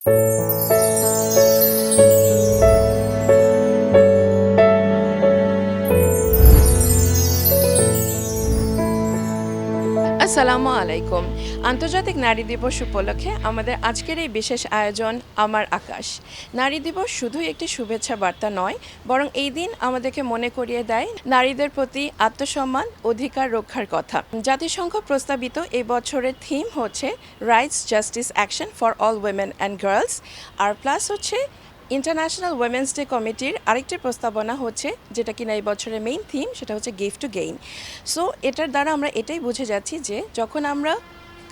আসসালামু আলাইকুম। আন্তর্জাতিক নারী দিবস উপলক্ষে আমাদের আজকের এই বিশেষ আয়োজন আমার আকাশ। নারী দিবস শুধুই একটি শুভেচ্ছা বার্তা নয়, বরং এই দিন আমাদেরকে মনে করিয়ে দেয় নারীদের প্রতি আত্মসম্মান, অধিকার রক্ষার কথা। জাতিসংঘ প্রস্তাবিত এই বছরের থিম হচ্ছে rights, justice, action for all women and girls. আর প্লাস হচ্ছে ইন্টারন্যাশনাল উইমেন্স ডে কমিটির আরেকটি প্রস্তাবনা হচ্ছে, যেটা কিনা এই বছরের মেইন থিম, সেটা হচ্ছে গিফট টু গেইন। সো এটার দ্বারা আমরা এটাই বুঝে যাচ্ছি যে যখন আমরা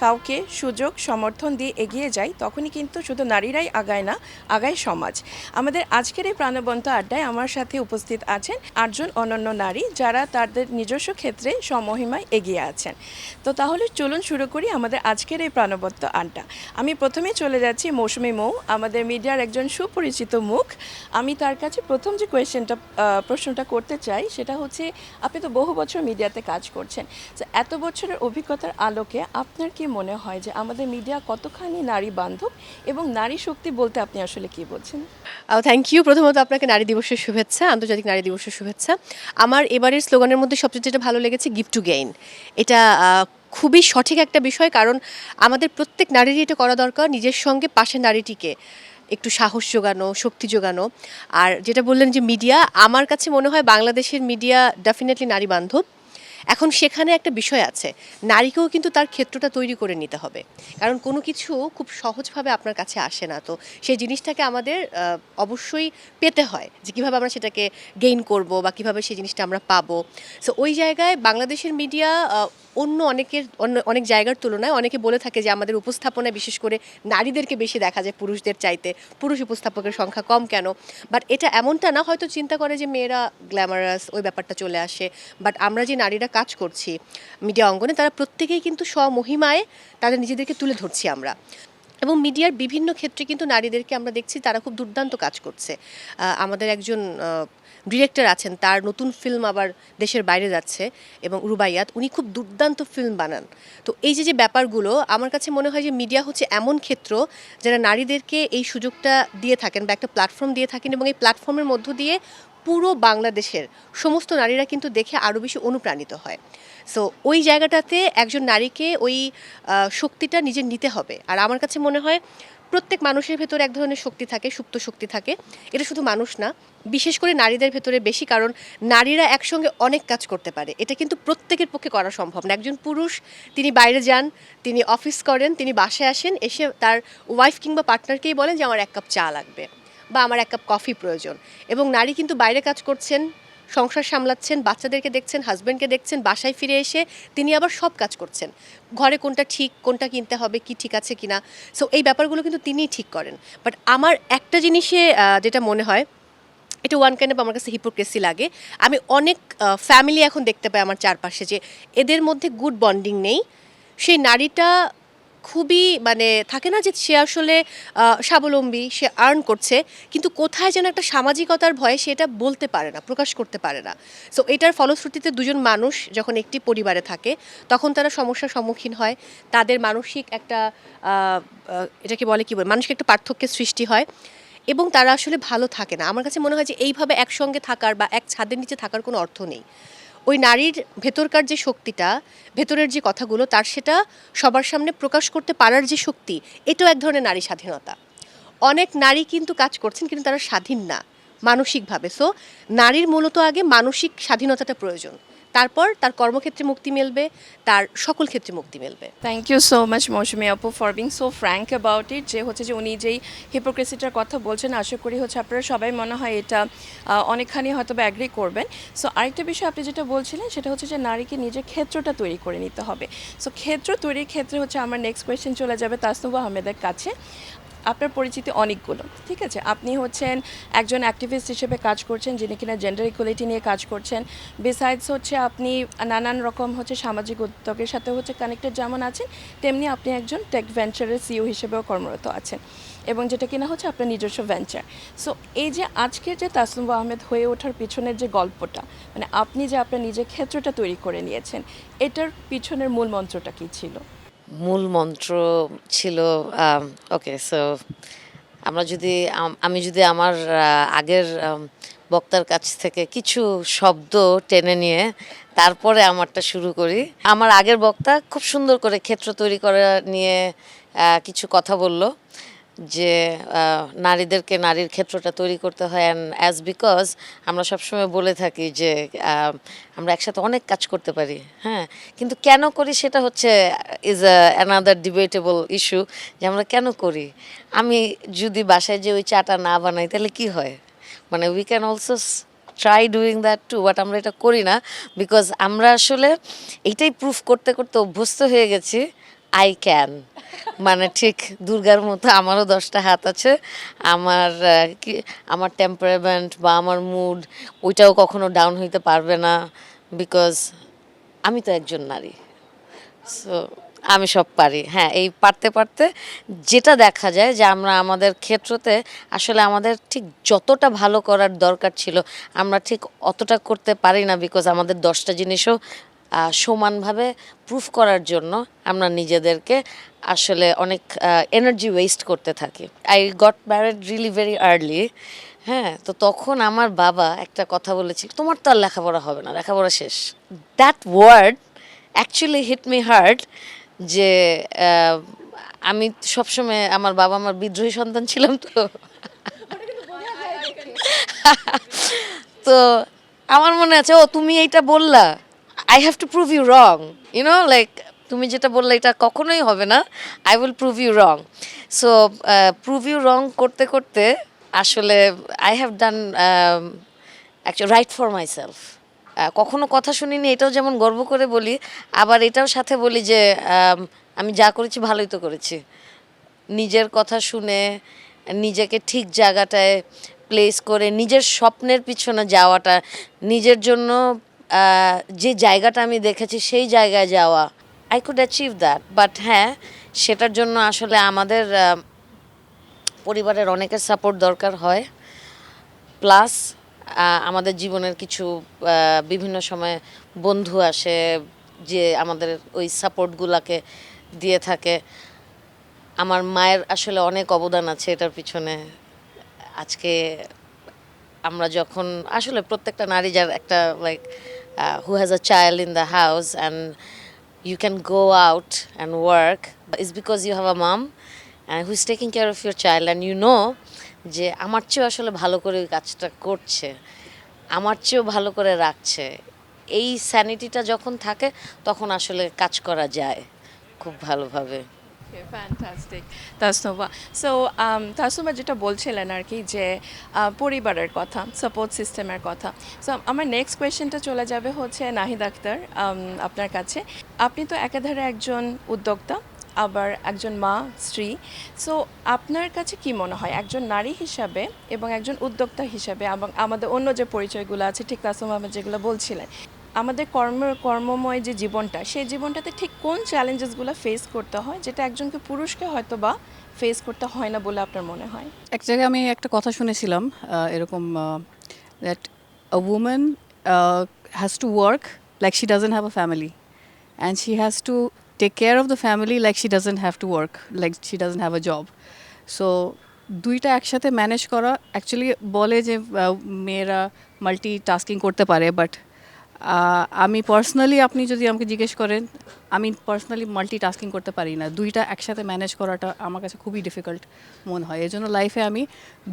কাউকে সুযোগ সমর্থন দিয়ে এগিয়ে যাই, তখনই কিন্তু শুধু নারীরাই আগায় না, আগায় সমাজ। আমাদের আজকের এই প্রাণবন্ত আড্ডায় আমার সাথে উপস্থিত আছেন 8জন অনন্য নারী, যারা তাদের নিজস্ব ক্ষেত্রে সমহিমায় এগিয়ে আছেন। তো তাহলে চলুন শুরু করি আমাদের আজকের এই প্রাণবন্ত আড্ডা। আমি প্রথমেই চলে যাচ্ছি মৌসুমী মৌ, আমাদের মিডিয়ার একজন সুপরিচিত মুখ। আমি তার কাছে প্রথম যে প্রশ্নটা করতে চাই সেটা হচ্ছে, আপনি তো বহু বছর মিডিয়াতে কাজ করছেন, তো এত বছরের অভিজ্ঞতার আলোকে আপনার কি মনে হয় যে আমাদের মিডিয়া কতখানি নারী বান্ধব, এবং নারী শক্তি বলতে আপনি আসলে কি বলছেন? Thank you. প্রথমত আপনাকে নারী দিবসের শুভেচ্ছা, আন্তর্জাতিক নারী দিবসের শুভেচ্ছা। আমার এবারের স্লোগানের মধ্যে সবচেয়ে যেটা ভালো লেগেছে, গিফট টু গেইন। এটা খুবই সঠিক একটা বিষয়, কারণ আমাদের প্রত্যেক নারীরই এটা করা দরকার, নিজের সঙ্গে পাশের নারীটিকে একটু সাহস জোগানো, শক্তি জোগানো। আর যেটা বললেন যে মিডিয়া, আমার কাছে মনে হয় বাংলাদেশের মিডিয়া ডেফিনেটলি নারী বান্ধব। এখন সেখানে একটা বিষয় আছে, নারীকেও কিন্তু তার ক্ষেত্রটা তৈরি করে নিতে হবে, কারণ কোনো কিছু খুব সহজভাবে আপনার কাছে আসে না। তো সেই জিনিসটাকে আমাদের অবশ্যই পেতে হয়, যে কীভাবে আমরা সেটাকে গেইন করব বা কীভাবে সেই জিনিসটা আমরা পাবো। সো ওই জায়গায় বাংলাদেশের মিডিয়া অন্য অনেক জায়গার তুলনায় অনেকে বলে থাকে যে আমাদের উপস্থাপনায় বিশেষ করে নারীদেরকে বেশি দেখা যায় পুরুষদের চাইতে, পুরুষ উপস্থাপকের সংখ্যা কম কেন। বাট এটা এমনটা না, হয়তো চিন্তা করে যে মেয়েরা গ্ল্যামারাস, ওই ব্যাপারটা চলে আসে। বাট আমরা যে নারীরা কাজ করছি মিডিয়া অঙ্গনে, তারা প্রত্যেকেই কিন্তু স্বমহিমায় তাদের নিজেদেরকে তুলে ধরছি আমরা। এবং মিডিয়ার বিভিন্ন ক্ষেত্রে কিন্তু নারীদেরকে আমরা দেখছি তারা খুব দুর্দান্ত কাজ করছে। আমাদের একজন ডিরেক্টর আছেন, তার নতুন ফিল্ম আবার দেশের বাইরে যাচ্ছে, এবং রুবাইয়াত, উনি খুব দুর্দান্ত ফিল্ম বানান। তো এই যে ব্যাপারগুলো, আমার কাছে মনে হয় যে মিডিয়া হচ্ছে এমন ক্ষেত্র যারা নারীদেরকে এই সুযোগটা দিয়ে থাকেন বা একটা প্ল্যাটফর্ম দিয়ে থাকেন, এবং এই প্ল্যাটফর্মের মধ্য দিয়ে পুরো বাংলাদেশের সমস্ত নারীরা কিন্তু দেখে আরও বেশি অনুপ্রাণিত হয়। সো ওই জায়গাটাতে একজন নারীকে ওই শক্তিটা নিজের নিতে হবে। আর আমার কাছে মনে হয় প্রত্যেক মানুষের ভেতরে এক ধরনের শক্তি থাকে, সুপ্ত শক্তি থাকে। এটা শুধু মানুষ না, বিশেষ করে নারীদের ভেতরে বেশি, কারণ নারীরা একসঙ্গে অনেক কাজ করতে পারে। এটা কিন্তু প্রত্যেকের পক্ষে করা সম্ভব না। একজন পুরুষ, তিনি বাইরে যান, তিনি অফিস করেন, তিনি বাসায় আসেন, এসে তার ওয়াইফ কিংবা পার্টনারকেই বলেন যে আমার 1 কাপ চা লাগবে বা আমার 1 কাপ কফি প্রয়োজন। এবং নারী কিন্তু বাইরে কাজ করছেন, সংসার সামলাচ্ছেন, বাচ্চাদেরকে দেখছেন, হাজব্যান্ডকে দেখছেন, বাসায় ফিরে এসে তিনি আবার সব কাজ করছেন, ঘরে কোনটা ঠিক, কোনটা কিনতে হবে, কি ঠিক আছে কিনা। সো এই ব্যাপারগুলো কিন্তু তিনিই ঠিক করেন। বাট আমার একটা জিনিসে যেটা মনে হয়, এটা ওয়ান কাইন্ড অফ আমার কাছে হিপোক্রেসি লাগে। আমি অনেক ফ্যামিলি এখন দেখতে পাই আমার চারপাশে, যে এদের মধ্যে গুড বন্ডিং নেই। সেই নারীটা খুবই থাকে না যে সে আসলে স্বাবলম্বী, সে আর্ন করছে, কিন্তু কোথায় যেন একটা সামাজিকতার ভয়ে সে এটা বলতে পারে না, প্রকাশ করতে পারে না। সো এটার ফলশ্রুতিতে দুজন মানুষ যখন একটি পরিবারে থাকে, তখন তারা সমস্যার সম্মুখীন হয়। তাদের মানসিক একটা এটাকে বলে মানসিক একটা পার্থক্যের সৃষ্টি হয়, এবং তারা আসলে ভালো থাকে না। আমার কাছে মনে হয় যে এইভাবে একসঙ্গে থাকার বা এক ছাদের নিচে থাকার কোনো অর্থ নেই। ওই নারীর ভেতরকার যে শক্তিটা, ভেতরের যে কথাগুলো, তার সেটা সবার সামনে প্রকাশ করতে পারার যে শক্তি, এটাও এক ধরনের নারী স্বাধীনতা। অনেক নারী কিন্তু কাজ করছেন, কিন্তু তারা স্বাধীন না মানসিকভাবে। সো নারীর মূলত আগে মানসিক স্বাধীনতাটা প্রয়োজন, তারপর তার কর্মক্ষেত্রে মুক্তি মিলবে, তার সকল ক্ষেত্রে মুক্তি মিলবে। Thank you so much Mousumi আপু for being so frank about it, যে হচ্ছে যে উনি যেই হিপোক্রেসিটার কথা বলছেন, আশা করি হচ্ছে আপনারা সবাই মনে হয় এটা অনেকখানি হয়তো বা অ্যাগ্রি করবেন। সো আরেকটা বিষয় আপনি যেটা বলছিলেন, সেটা হচ্ছে যে নারীকে নিজের ক্ষেত্রটা তৈরি করে নিতে হবে। সো ক্ষেত্র তৈরির ক্ষেত্রে হচ্ছে আমার নেক্সট কোয়েশ্চেন চলে যাবে তাসনুভা আহমেদের কাছে। আপনার পরিচিতি অনেকগুলো, ঠিক আছে, আপনি হচ্ছেন একজন অ্যাক্টিভিস্ট হিসেবে কাজ করছেন, যিনি কিনা জেন্ডার ইকুয়ালিটি নিয়ে কাজ করছেন। বিসাইডস হচ্ছে আপনি নানান রকম হচ্ছে সামাজিক উদ্যোগের সাথে হচ্ছে কানেক্টেড যেমন আছেন, তেমনি আপনি একজন টেক ভেঞ্চারের সিইও হিসেবেও কর্মরত আছেন, এবং যেটা কিনা হচ্ছে আপনার নিজস্ব ভেঞ্চার। সো এই যে আজকের যে তাসনুভা আহমেদ হয়ে ওঠার পিছনের যে গল্পটা, আপনি যে আপনার নিজের ক্ষেত্রটা তৈরি করে নিয়েছেন, এটার পিছনের মূল মন্ত্রটা কী ছিল? মূল মন্ত্র ছিল ওকে সো আমি যদি আমার আগের বক্তার কাছ থেকে কিছু শব্দ টেনে নিয়ে তারপরে আমারটা শুরু করি। আমার আগের বক্তা খুব সুন্দর করে ক্ষেত্র তৈরি করা নিয়ে কিছু কথা বলল, যে নারীদেরকে নারীর ক্ষেত্রটা তৈরি করতে হয়, অ্যান্ড অ্যাজ বিকজ আমরা সবসময় বলে থাকি যে আমরা একসাথে অনেক কাজ করতে পারি, হ্যাঁ, কিন্তু কেন করি সেটা হচ্ছে ইজ অ্যানাদার ডিবেটেবল ইস্যু, যে আমরা কেন করি। আমি যদি বাসায় যে ওই চাটা না বানাই তাহলে কি হয়, মানে we can also try doing that too, but আমরা এটা করি না, বিকজ আমরা আসলে এইটাই প্রুফ করতে করতে অভ্যস্ত হয়ে গেছি আই ক্যান, মানে ঠিক দুর্গার মতো আমারও 10টা হাত আছে। আমার টেম্পারমেন্ট বা আমার মুড ওইটাও কখনো ডাউন হইতে পারবে না, বিকজ আমি তো একজন নারী। সো আমি সব পারি, হ্যাঁ। এই পারতে পারতে যেটা দেখা যায় যে আমরা আমাদের ক্ষেত্রতে আসলে আমাদের ঠিক যতটা ভালো করার দরকার ছিল আমরা ঠিক অতটা করতে পারি না, বিকজ আমাদের 10টা জিনিসও সমানভাবে প্রুফ করার জন্য আমরা নিজেদেরকে আসলে অনেক এনার্জি ওয়েস্ট করতে থাকি। I got married really very early, হ্যাঁ। তো তখন আমার বাবা একটা কথা বলেছিল, তোমার তো আর লেখাপড়া হবে না, লেখাপড়া শেষ। That word actually hit me hard, যে আমি সবসময় আমার বাবা আমার বিদ্রোহী সন্তান ছিলাম, তো আমার মনে আছে, ও তুমি এইটা বললা, I have to prove you wrong, like তুমি যেটা বললে এটা কখনোই হবে না, I will prove you wrong. So prove you wrong করতে করতে আসলে I have done actually right for myself. কখনো কথা শুনিনি এটাও যেমন গর্ব করে বলি, আবার এটাও সাথে বলি যে আমি যা করেছি ভালোই তো করেছি। নিজের কথা শুনে নিজেকে ঠিক জায়গাটায় প্লেস করে নিজের স্বপ্নের পিছনে যাওয়াটা, নিজের জন্য যে জায়গাটা আমি দেখেছি সেই জায়গায় যাওয়া, I could achieve that. But হ্যাঁ, সেটার জন্য আসলে আমাদের পরিবারের অনেকের সাপোর্ট দরকার হয়, প্লাস আমাদের জীবনের কিছু বিভিন্ন সময় বন্ধু আসে যে আমাদের ওই সাপোর্টগুলোকে দিয়ে থাকে। আমার মায়ের আসলে অনেক অবদান আছে এটার পিছনে। আজকে আমরা যখন আসলে প্রত্যেকটা নারী যার একটা like who has a child in the house and you can go out and work is because you have a mom and who is taking care of your child, and you know যে আমার চেয়েও আসলে ভালো করে ওই কাজটা করছে, আমার চেয়েও ভালো করে রাখছে। এই স্যানিটিটা যখন থাকে তখন আসলে কাজ করা যায় খুব ভালোভাবে। ফ্যান্টাস্টিক তাসনুভা। সো তাসনুভা যেটা বলছিলেন আর কি, যে পরিবারের কথা, সাপোর্ট সিস্টেমের কথা। সো আমার নেক্সট কোয়েশ্চেনটা চলে যাবে হচ্ছে নাহিদ আক্তার আপনার কাছে। আপনি তো একাধারে একজন উদ্যোক্তা, আবার একজন মা, স্ত্রী। সো আপনার কাছে কি মনে হয় একজন নারী হিসাবে এবং একজন উদ্যোক্তা হিসাবে, এবং আমাদের অন্য যে পরিচয়গুলো আছে ঠিক তাসনুভা যেগুলো বলছিলেন, আমাদের কর্মময় যে জীবনটা, সেই জীবনটাতে ঠিক কোন চ্যালেঞ্জেসগুলো ফেস করতে হয় যেটা একজনকে পুরুষকে হয়তো বা ফেস করতে হয় না বলে আপনার মনে হয়? এক জায়গায় আমি একটা কথা শুনেছিলাম এরকম that a woman has to work like she doesn't have a family and she has to take care of the family like she doesn't have to work like she doesn't have a job. So দুইটা একসাথে manage করা, actually বলে যে মেয়েরা multi tasking করতে পারে, but আমি personally, আপনি যদি আমাকে জিজ্ঞেস করেন, আমি পার্সোনালি মাল্টি টাস্কিং করতে পারি না। দুইটা একসাথে ম্যানেজ করাটা আমার কাছে খুবই ডিফিকাল্ট মনে হয়। এই জন্য লাইফে আমি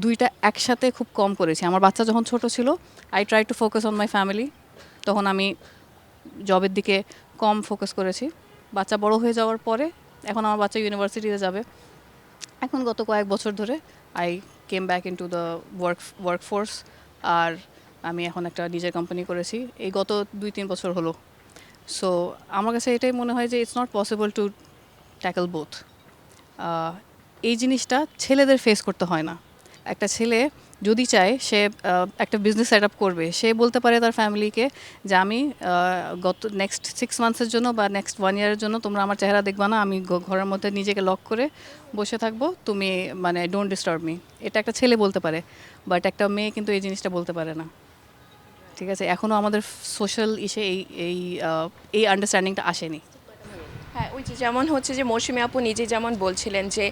দুইটা একসাথে খুব কম করেছি। আমার বাচ্চা যখন ছোট ছিল, I try to focus on my family, তখন আমি জবের দিকে কম ফোকাস করেছি। বাচ্চা বড় হয়ে যাওয়ার পরে, এখন আমার বাচ্চা ইউনিভার্সিটিতে যাবে, এখন গত কয়েক বছর ধরে I came back into the workforce. আর আমি এখন একটা নিজের কোম্পানি করেছি এই গত 2-3 বছর হলো। সো আমার কাছে এটাই মনে হয় যে it's not possible to tackle both. এই জিনিসটা ছেলেদের ফেস করতে হয় না। একটা ছেলে যদি চায়, সে একটা বিজনেস সেট আপ করবে, সে বলতে পারে তার ফ্যামিলিকে যে আমি গত নেক্সট 6 মান্থসের জন্য বা নেক্সট 1 ইয়ারের জন্য তোমরা আমার চেহারা দেখবা না, আমি ঘরের মধ্যে নিজেকে লক করে বসে থাকবো, তুমি মানে ডোন্ট ডিস্টার্ব মি। এটা একটা ছেলে বলতে পারে, বাট একটা মেয়ে কিন্তু এই জিনিসটা বলতে পারে না। ঠিক আছে, এখনও আমাদের সোশ্যাল এই আন্ডারস্ট্যান্ডিংটা আসেনি। হ্যাঁ, ওই যে যেমন হচ্ছে যে মৌসুমী আপু নিজে যেমন বলছিলেন যে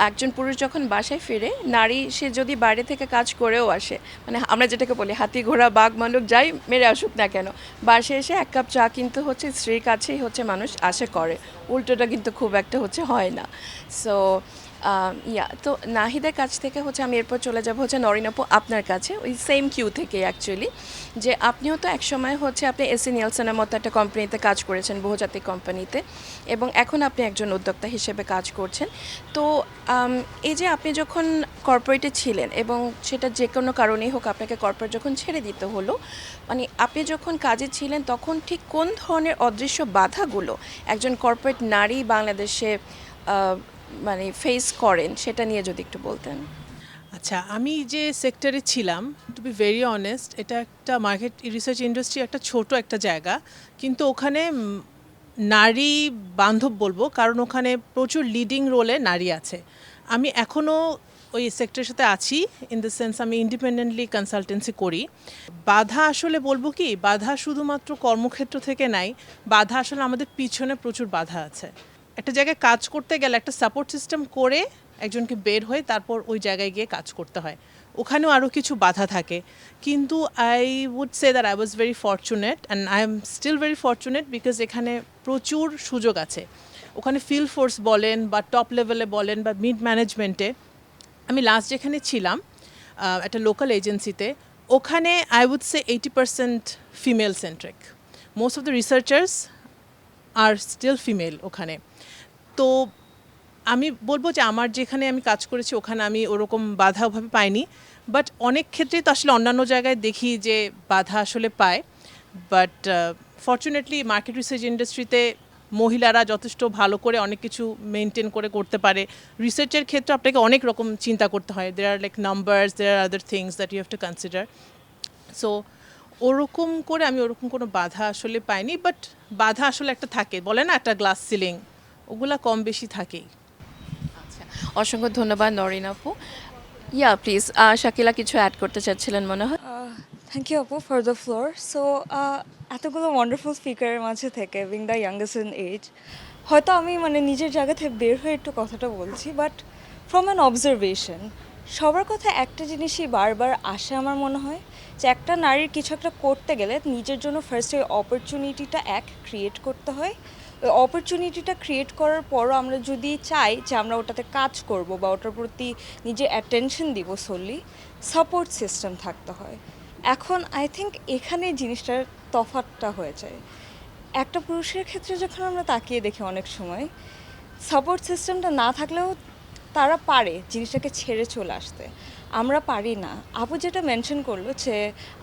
একজন পুরুষ যখন বাসায় ফিরে, নারী সে যদি বাইরে থেকে কাজ করেও আসে, মানে আমরা যেটাকে বলি হাতি ঘোড়া বাঘ ভাল্লুক যাই মেরে আসুক না কেন, বাসায় এসে এক কাপ চা কিন্তু হচ্ছে স্ত্রীর কাছেই হচ্ছে মানুষ আশা করে, উল্টোটা কিন্তু খুব একটা হচ্ছে হয় না। সো তো নাহিদের কাছ থেকে হচ্ছে আমি এরপর চলে যাব হচ্ছে নরিন আপু আপনার কাছে, ওই সেম কিউ থেকে অ্যাকচুয়ালি, যে আপনিও তো একসময় হচ্ছে আপনি এসি নিয়েলসনের মতো একটা কোম্পানিতে কাজ করেছেন, বহুজাতিক কোম্পানিতে, এবং এখন আপনি একজন উদ্যোক্তা হিসেবে কাজ করছেন। তো এই যে আপনি যখন কর্পোরেটে ছিলেন এবং সেটা যে কোনো কারণেই হোক আপনাকে কর্পোরেট যখন ছেড়ে দিতে হলো, মানে আপনি যখন কাজে ছিলেন তখন ঠিক কোন ধরনের অদৃশ্য বাধাগুলো একজন কর্পোরেট নারী বাংলাদেশে মানে ফেস করেন সেটা নিয়ে যদি একটু বলতেন। আচ্ছা, আমি যে সেক্টরে ছিলাম, টু বি ভেরি অনেস্ট, এটা একটা মার্কেট রিসার্চ ইন্ডাস্ট্রি, একটা ছোট একটা জায়গা, কিন্তু ওখানে নারী বান্ধব বলবো, কারণ ওখানে প্রচুর লিডিং রোলে নারী আছে। আমি এখনও ওই সেক্টরের সাথে আছি, ইন দ্য সেন্স আমি ইন্ডিপেন্ডেন্টলি কনসালটেন্সি করি। বাধা আসলে বলবো কি, বাধা শুধুমাত্র কর্মক্ষেত্র থেকে নাই, বাধা আসলে আমাদের পিছনে প্রচুর বাধা আছে। একটা জায়গায় কাজ করতে গেলে একটা সাপোর্ট সিস্টেম করে একজনকে বের হয়ে তারপর ওই জায়গায় গিয়ে কাজ করতে হয়, ওখানেও আরও কিছু বাধা থাকে। কিন্তু I would say that I was very fortunate and I am still very fortunate, because এখানে প্রচুর সুযোগ আছে। ওখানে ফিল্ড ফোর্স বলেন বা টপ লেভেলে বলেন বা মিড ম্যানেজমেন্টে, আমি লাস্ট যেখানে ছিলাম একটা লোকাল এজেন্সিতে, ওখানে I would say 80% female centric, most of the researchers are still female ওখানে। তো আমি বলবো যে আমার যেখানে আমি কাজ করেছি ওখানে আমি ওরকম বাধা ওভাবে পাইনি, বাট অনেক ক্ষেত্রেই তো আসলে অন্যান্য জায়গায় দেখি যে বাধা আসলে পায়। বাট ফর্চুনেটলি মার্কেট রিসার্চ ইন্ডাস্ট্রিতে মহিলারা যথেষ্ট ভালো করে অনেক কিছু মেনটেন করে করতে পারে। রিসার্চের ক্ষেত্রে আপনাকে অনেক রকম চিন্তা করতে হয়, there are like numbers, there are other things that you have to consider. So ওরকম করে আমি ওরকম কোনো বাধা আসলে পাইনি, বাট বাধা আসলে একটা থাকে, বলে না একটা গ্লাস সিলিং, ওগুলা কম বেশি থাকেই। আচ্ছা, অসংখ্য ধন্যবাদ নরিন আপু। ইয়া প্লিজ, শাকিলা কিছু অ্যাড করতে চাচ্ছিলেন মনে হয়। থ্যাংক ইউ আপু ফর দ্য ফ্লোর। সো এতগুলো ওয়ান্ডারফুল স্পিকারের মাঝে থেকে being the youngest in age, হয়তো আমি মানে নিজের জায়গা থেকে বের হয়ে একটু কথাটা বলছি, বাট ফ্রম অ্যান অবজারভেশন সবার কথা একটা জিনিসই বারবার আসে আমার মনে হয়, যে একটা নারীর কিছু একটা করতে গেলে নিজের জন্য ফার্স্ট ওই অপরচুনিটিটা ক্রিয়েট করতে হয়। ওই অপরচুনিটিটা ক্রিয়েট করার পরও আমরা যদি চাই যে আমরা ওটাতে কাজ করব বা ওটার প্রতি নিজের অ্যাটেনশন দিব, সোললি সাপোর্ট সিস্টেম থাকতে হয়। এখন আই থিঙ্ক এখানে জিনিসটার তফাৎটা হয়ে যায়। একটা পুরুষের ক্ষেত্রে যখন আমরা তাকিয়ে দেখি অনেক সময় সাপোর্ট সিস্টেমটা না থাকলেও তারা পারে জিনিসটাকে ছেড়ে চলে আসতে, আমরা পারি না। আপু যেটা মেনশন করলো যে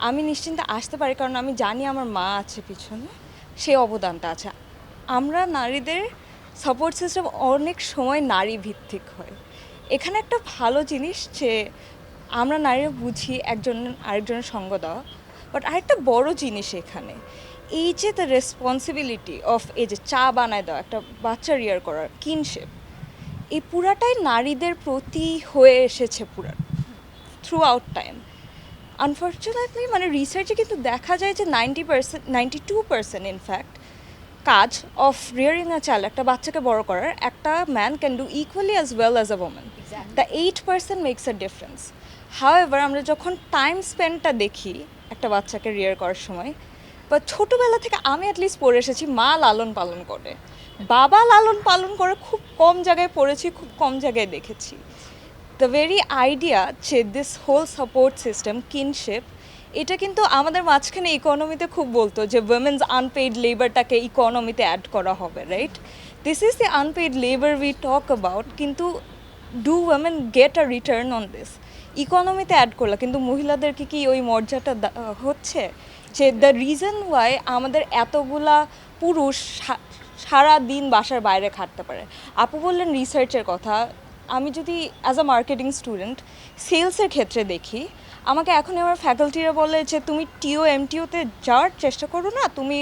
আমি নিশ্চিন্তে আসতে পারি কারণ আমি জানি আমার মা আছে পিছনে, সেই অবদানটা আছে। আমরা নারীদের সাপোর্ট সিস্টেম অনেক সময় নারী ভিত্তিক হয়। এখানে একটা ভালো জিনিস যে আমরা নারীরা বুঝি একজন আরেকজনের সঙ্গ দেওয়া, বাট আরেকটা বড় জিনিস এখানে এই যে দ্য রেসপন্সিবিলিটি অফ এই যে চা বানায় দেওয়া, একটা বাচ্চা রিয়ার করার কিনশেপ, এই পুরাটাই নারীদের প্রতি হয়ে এসেছে পুরা থ্রু আউট টাইম। আনফর্চুনেটলি মানে রিসার্চে কিন্তু দেখা যায় যে 92% ইনফ্যাক্ট কাজ অফ রিয়ারিং আ চাইল্ড, একটা বাচ্চাকে বড় করার, একটা man can do equally as well as a woman. The 8% makes a difference. However আমরা যখন টাইম স্পেন্ডটা দেখি একটা বাচ্চাকে রিয়ার করার সময়, বা ছোটোবেলা থেকে আমি অ্যাটলিস্ট পড়ে এসেছি মা লালন পালন করে, বাবা লালন পালন করে খুব কম জায়গায় পড়েছি, খুব কম জায়গায় দেখেছি। দ্য ভেরি আইডিয়া যে this whole support system kinship, এটা কিন্তু আমাদের মাঝখানে ইকোনমিতে খুব বলতো যে উইমেন্স আনপেইড লেবারটাকে ইকোনমিতে অ্যাড করা হবে, right? This is the unpaid labour we talk about, কিন্তু do women get a return on this? ইকোনমিতে অ্যাড করলো কিন্তু মহিলাদেরকে কি ওই মর্যাদা হচ্ছে? যে দ্য রিজন ওয়াই আমাদের এতগুলা পুরুষ সারা দিন বাসার বাইরে খাটতে পারে। আপু বললেন রিসার্চের কথা, আমি যদি অ্যাজ আ মার্কেটিং স্টুডেন্ট সেলসের ক্ষেত্রে দেখি, আমাকে এখন আমার ফ্যাকাল্টিরা বলে যে তুমি এমটিওতে যাওয়ার চেষ্টা করো না, তুমি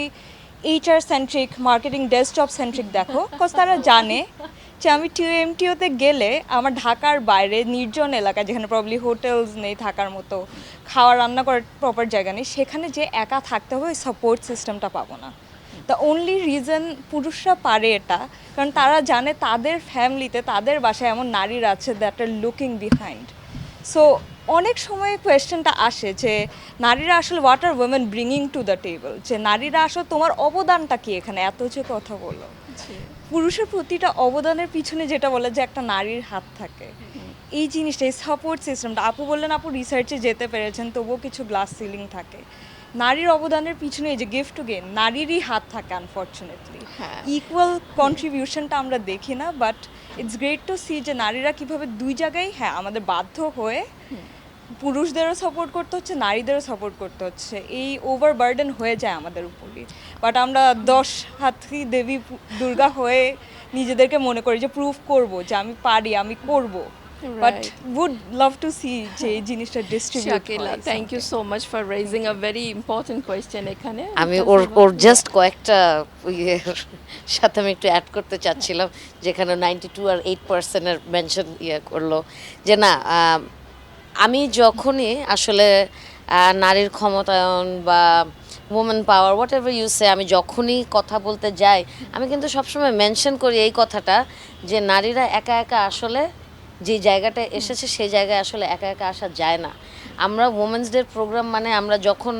HR centric marketing desktop centric দেখো, বিকজ তারা জানে যে আমি এমটিওতে গেলে আমার ঢাকার বাইরে নির্জন এলাকা যেখানে প্রবলি হোটেলস নেই থাকার মতো, খাওয়া রান্না করার প্রপার জায়গা নেই, সেখানে যে একা থাকতে হবে ওই সাপোর্ট সিস্টেমটা পাবো না। দ্য অনলি রিজন পুরুষরা পারে এটা, কারণ তারা জানে তাদের ফ্যামিলিতে, তাদের বাসায় এমন নারীরা আছে that are looking behind. So অনেক সময় কোয়েশ্চেনটা আসে যে নারীরা আসলে what are women bringing to the table, যে নারীরা আসলে তোমার অবদানটা কি এখানে, এত যে কথা বলো। পুরুষের প্রতিটা অবদানের পিছনে যেটা বলে যে একটা নারীর হাত থাকে, এই জিনিসটা, এই সাপোর্ট সিস্টেমটা, আপু বললেন আপু রিসার্চে যেতে পেরেছেন, তবুও কিছু গ্লাস সিলিং থাকে। নারীর অবদানের পিছনে এই যে গিফট টু গেইন, নারীরই হাত থাকে আনফর্চুনেটলি। হ্যাঁ। ইকুয়াল কন্ট্রিবিউশনটা আমরা দেখি না, but it's great to see যে নারীরা কীভাবে দুই জায়গায়, হ্যাঁ আমাদের বাধ্য হয়ে পুরুষদেরও সাপোর্ট করতে হচ্ছে, নারীদেরও সাপোর্ট করতে হচ্ছে, এই ওভারবার্ডেন হয়ে যায় আমাদের উপরই। বাট আমরা 10 হাতি দেবী দুর্গা হয়ে নিজেদেরকে মনে করি যে প্রুভ করব যে আমি পারি, আমি করব, but would love to see যে এই জিনিসটা distribute Shakila, thank you so much for raising a very important question এখানে। আমি ওর জাস্ট কয়েকটা ইয়ের সাথে আমি একটু অ্যাড করতে চাচ্ছিলাম, যেখানে 92 আর 8%-এর মেনশন করলো যে না, আমি যখনই আসলে নারীর ক্ষমতায়ন বা women power whatever you say, আমি যখনই কথা বলতে যাই আমি কিন্তু সবসময় মেনশন করি এই কথাটা যে নারীরা একা একা আসলে যে জায়গাটা এসেছে সেই জায়গায় আসলে একা একা আসা যায় না। আমরা ওমেন্স ডে প্রোগ্রাম মানে আমরা যখন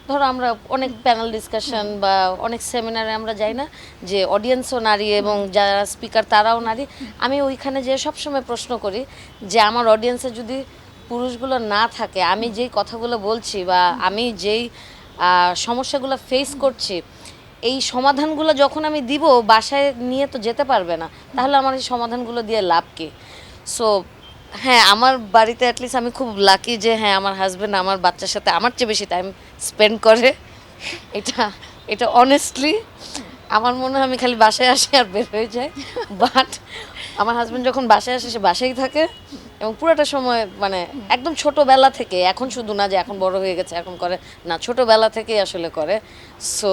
ধরো আমরা অনেক প্যানেল ডিসকাশন বা অনেক সেমিনারে আমরা যাই না, যে অডিয়েন্সও নারী এবং যারা স্পিকার তারাও নারী, আমি ওইখানে যে সবসময় প্রশ্ন করি যে আমার অডিয়েন্সে যদি পুরুষগুলো না থাকে, আমি যেই কথাগুলো বলছি বা আমি যেই সমস্যাগুলো ফেস করছি, এই সমাধানগুলো যখন আমি দিব বাসায় নিয়ে তো যেতে পারবে না, তাহলে আমার এই সমাধানগুলো দিয়ে লাভ কি? সো হ্যাঁ, আমার বাড়িতে অ্যাটলিস্ট আমি খুব লাকি যে হ্যাঁ আমার হাজব্যান্ড আমার বাচ্চার সাথে আমার চেয়ে বেশি টাইম স্পেন্ড করে। এটা অনেস্টলি আমার মনে হয় আমি খালি বাসায় আসি আর বের হয়ে যাই, বাট আমার হাজব্যান্ড যখন বাসায় আসে সে বাসায় থাকে এবং পুরোটা সময় মানে একদম ছোটোবেলা থেকে, এখন শুধু না যে এখন বড় হয়ে গেছে এখন করে না, ছোটোবেলা থেকেই আসলে করে। So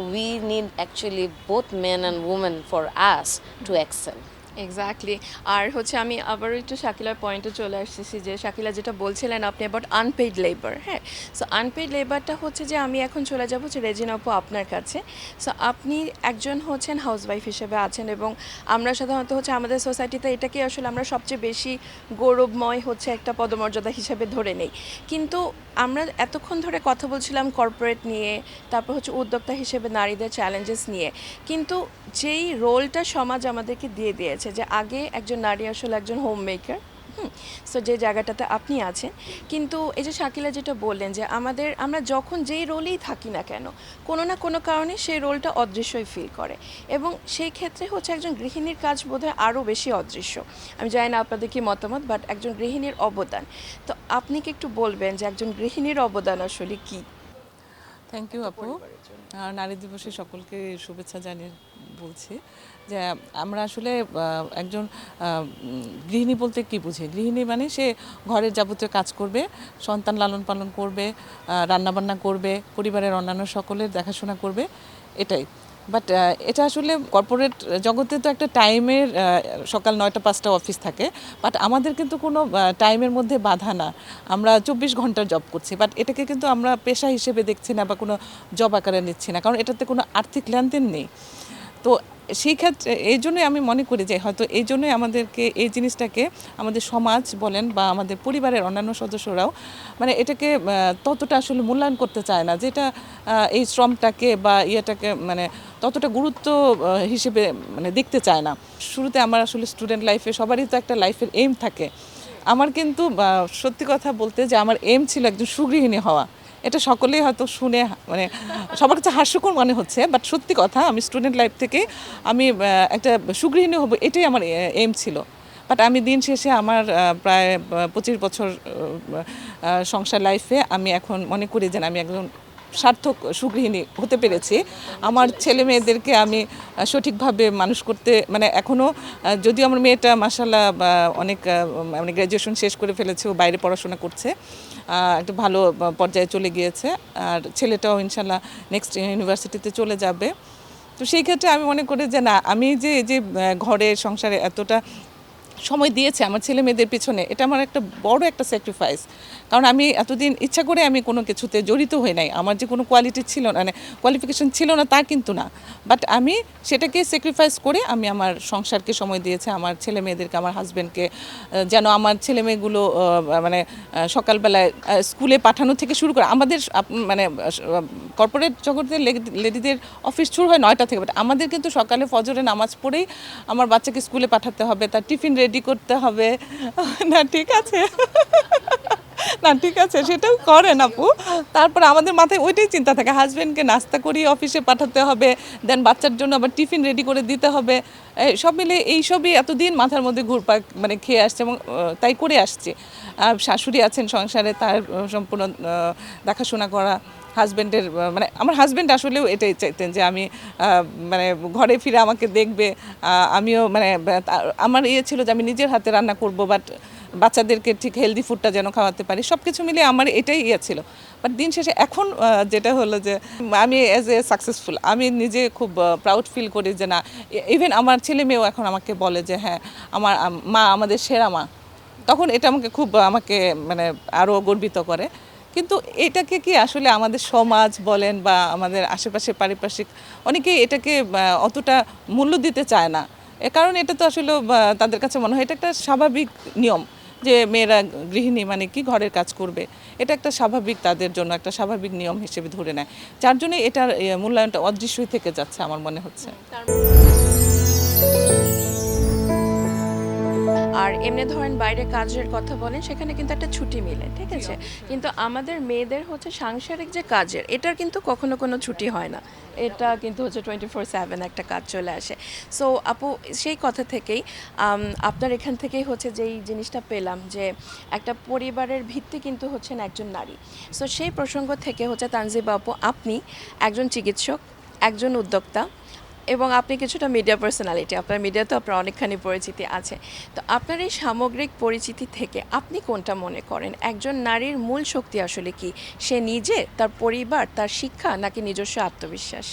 we need actually both men and women for us to excel. Exactly. আর হচ্ছে আমি আবারও একটু শাকিলার পয়েন্টে চলে আসতেছি যে শাকিলা যেটা বলছিলেন আপনি অ্যাবাউট আনপেইড লেবার। হ্যাঁ, সো আনপেইড লেবারটা হচ্ছে যে আমি এখন চলে যাব যে রেজিনা আপু আপনার কাছে। সো আপনি একজন হচ্ছেন হাউসওয়াইফ হিসেবে আছেন এবং আমরা সাধারণত হচ্ছে আমাদের সোসাইটিতে এটাকে আসলে আমরা সবচেয়ে বেশি গৌরবময় হচ্ছে একটা পদমর্যাদা হিসেবে ধরে নেই। কিন্তু আমরা এতক্ষণ ধরে কথা বলছিলাম কর্পোরেট নিয়ে, তারপর হচ্ছে উদ্যোক্তা হিসেবে নারীদের চ্যালেঞ্জেস নিয়ে, কিন্তু যেই রোলটা সমাজ আমাদেরকে দিয়ে দিয়েছে যে আগে একজন নারী আসলে একজন হোম মেকার, সো যে জায়গাটাতে আপনি আছেন, কিন্তু এই যে শাকিলা যেটা বললেন যে আমরা যখন যেই রোলেই থাকি না কেন কোনো না কোনো কারণে সেই রোলটা অদৃশ্যই ফিল করে এবং সেই ক্ষেত্রে হচ্ছে একজন গৃহিণীর কাজ বোধহয় আরও বেশি অদৃশ্য। আমি জানি না আপনাদের কি মতামত, বাট একজন গৃহিণীর অবদান, তো আপনি কি একটু বলবেন যে একজন গৃহিণীর অবদান আসলে কী? থ্যাংক ইউ আপু। নারী দিবসে সকলকে শুভেচ্ছা জানিয়ে বলছি যে আমরা আসলে একজন গৃহিণী বলতে কি বুঝি? গৃহিণী মানে সে ঘরের যাবতীয় কাজ করবে, সন্তান লালন পালন করবে, রান্নাবান্না করবে, পরিবারের অন্যান্য সকলের দেখাশোনা করবে, এটাই। বাট এটা আসলে কর্পোরেট জগতে তো একটা টাইমের সকাল 9টা-5টা অফিস থাকে, বাট আমাদের কিন্তু কোনো টাইমের মধ্যে বাধা না, আমরা 24 ঘন্টার জব করছি, বাট এটাকে কিন্তু আমরা পেশা হিসেবে দেখছি না বা কোনো জব আকারে নিচ্ছি না, কারণ এটাতে কোনো আর্থিক লেনদেন নেই। তো সেই ক্ষেত্রে এই জন্যই আমি মনে করি যে হয়তো এই জন্যই আমাদেরকে এই জিনিসটাকে আমাদের সমাজ বলেন বা আমাদের পরিবারের অন্যান্য সদস্যরাও মানে এটাকে ততটা আসলে মূল্যায়ন করতে চায় না, যেটা এই শ্রমটাকে বা ইয়েটাকে মানে ততটা গুরুত্ব হিসেবে মানে দেখতে চায় না। শুরুতে আমার আসলে স্টুডেন্ট লাইফে সবারই তো একটা লাইফের এইম থাকে, আমার কিন্তু সত্যি কথা বলতে যে আমার এইম ছিল একজন সুগৃহিণী হওয়া। এটা সকলেই হয়তো শুনে মানে সবার কাছে হাস্যকর মনে হচ্ছে, বাট সত্যি কথা আমি স্টুডেন্ট লাইফ থেকে আমি একটা সুগৃহিণী হব এটাই আমার এইম ছিল। বাট আমি দিন শেষে আমার প্রায় 25 বছর সংসার লাইফে আমি এখন মনে করি যে আমি একজন সার্থক সুগৃহিণী হতে পেরেছি। আমার ছেলে মেয়েদেরকে আমি সঠিকভাবে মানুষ করতে মানে এখনও যদিও আমার মেয়েটা মাশাআল্লাহ অনেক মানে গ্র্যাজুয়েশন শেষ করে ফেলেছে, ও বাইরে পড়াশোনা করছে, একটা ভালো পর্যায়ে চলে গিয়েছে, আর ছেলেটাও ইনশাল্লাহ নেক্সট ইউনিভার্সিটিতে চলে যাবে। তো সেই ক্ষেত্রে আমি মনে করি যে না, আমি যে ঘরে সংসারে এতটা সময় দিয়েছে আমার ছেলে মেয়েদের পিছনে, এটা আমার একটা বড় একটা স্যাক্রিফাইস। কারণ আমি এতদিন ইচ্ছা করে আমি কোনো কিছুতে জড়িত হই নাই, আমার যে কোনো কোয়ালিটি ছিল না, মানে কোয়ালিফিকেশন ছিল না তা কিন্তু না, বাট আমি সেটাকে স্যাক্রিফাইস করে আমি আমার সংসারকে সময় দিয়েছি, আমার ছেলে মেয়েদেরকে, আমার হাজব্যান্ডকে, যেন আমার ছেলে মেয়েগুলো মানে সকালবেলায় স্কুলে পাঠানো থেকে শুরু করে আমাদের মানে কর্পোরেট জগতের লেডিদের অফিস শুরু হয় 9টা থেকে, বাট আমাদের কিন্তু সকালে ফজরে নামাজ পড়েই আমার বাচ্চাকে স্কুলে পাঠাতে হবে, তার টিফিন রেডি করতে হবে। না ঠিক আছে, না ঠিক আছে, সেটাও করেন আপু। তারপর আমাদের মাথায় ওইটাই চিন্তা থাকে, হাজব্যান্ডকে নাস্তা করিয়ে অফিসে পাঠাতে হবে, দেন বাচ্চার জন্য আবার টিফিন রেডি করে দিতে হবে। সব মিলে এইসবই এতদিন মাথার মধ্যে ঘুরপাক মানে খেয়ে আসছে, এবং তাই করে আসছে। শাশুড়ি আছেন সংসারে, তার সম্পূর্ণ দেখাশোনা করা, হাজব্যান্ডের মানে আমার হাজব্যান্ড আসলেও এটাই চাইতেন যে আমি মানে ঘরে ফিরে আমাকে দেখবে, আমিও মানে আমার ইয়ে ছিল যে আমি নিজের হাতে রান্না করব, বাট বাচ্চাদেরকে ঠিক হেলদি ফুডটা যেন খাওয়াতে পারি, সব কিছু মিলিয়ে আমার এটাই ইয়ে ছিল। বাট দিন শেষে এখন যেটা হলো যে আমি অ্যাজ এ সাকসেসফুল, আমি নিজে খুব প্রাউড ফিল করি যে না, ইভেন আমার ছেলে মেয়েও এখন আমাকে বলে যে হ্যাঁ আমার মা আমাদের সেরা মা, তখন এটা আমাকে খুব আমাকে মানে আরও গর্বিত করে। কিন্তু এটাকে কি আসলে আমাদের সমাজ বলেন বা আমাদের আশেপাশে পারিপার্শ্বিক অনেকেই এটাকে অতটা মূল্য দিতে চায় না, কারণ এটা তো আসলে তাদের কাছে মনে হয় এটা একটা স্বাভাবিক নিয়ম যে মেয়েরা গৃহিণী মানে কি ঘরের কাজ করবে, এটা একটা স্বাভাবিক, তাদের জন্য একটা স্বাভাবিক নিয়ম হিসেবে ধরে নেয়, যার জন্য এটার মূল্যায়নটা অদৃশ্যই থেকে যাচ্ছে আমার মনে হচ্ছে। আর এমনি ধরেন বাইরে কাজের কথা বলেন, সেখানে কিন্তু একটা ছুটি মিলে, ঠিক আছে, কিন্তু আমাদের মেয়েদের হচ্ছে সাংসারিক যে কাজের, এটার কিন্তু কখনো কোনো ছুটি হয় না, এটা কিন্তু হচ্ছে 24/7 একটা কাজ চলে আসে। সো আপু, সেই কথা থেকেই আপনার এখান থেকেই হচ্ছে যেই জিনিসটা পেলাম যে একটা পরিবারের ভিত্তি কিন্তু হচ্ছেন একজন নারী। সো সেই প্রসঙ্গ থেকে হচ্ছে তানজিবা আপু, আপনি একজন চিকিৎসক, একজন উদ্যোক্তা, এবং আপনি কিছুটা মিডিয়া পার্সোনালিটি, আপনার মিডিয়াতে আপনার অনেকখানি পরিচিতি আছে। তো আপনার এই সামগ্রিক পরিচিতি থেকে আপনি কোনটা মনে করেন একজন নারীর মূল শক্তি আসলে কি? সে নিজে, তার পরিবার, তার শিক্ষা, নাকি নিজস্ব আত্মবিশ্বাস?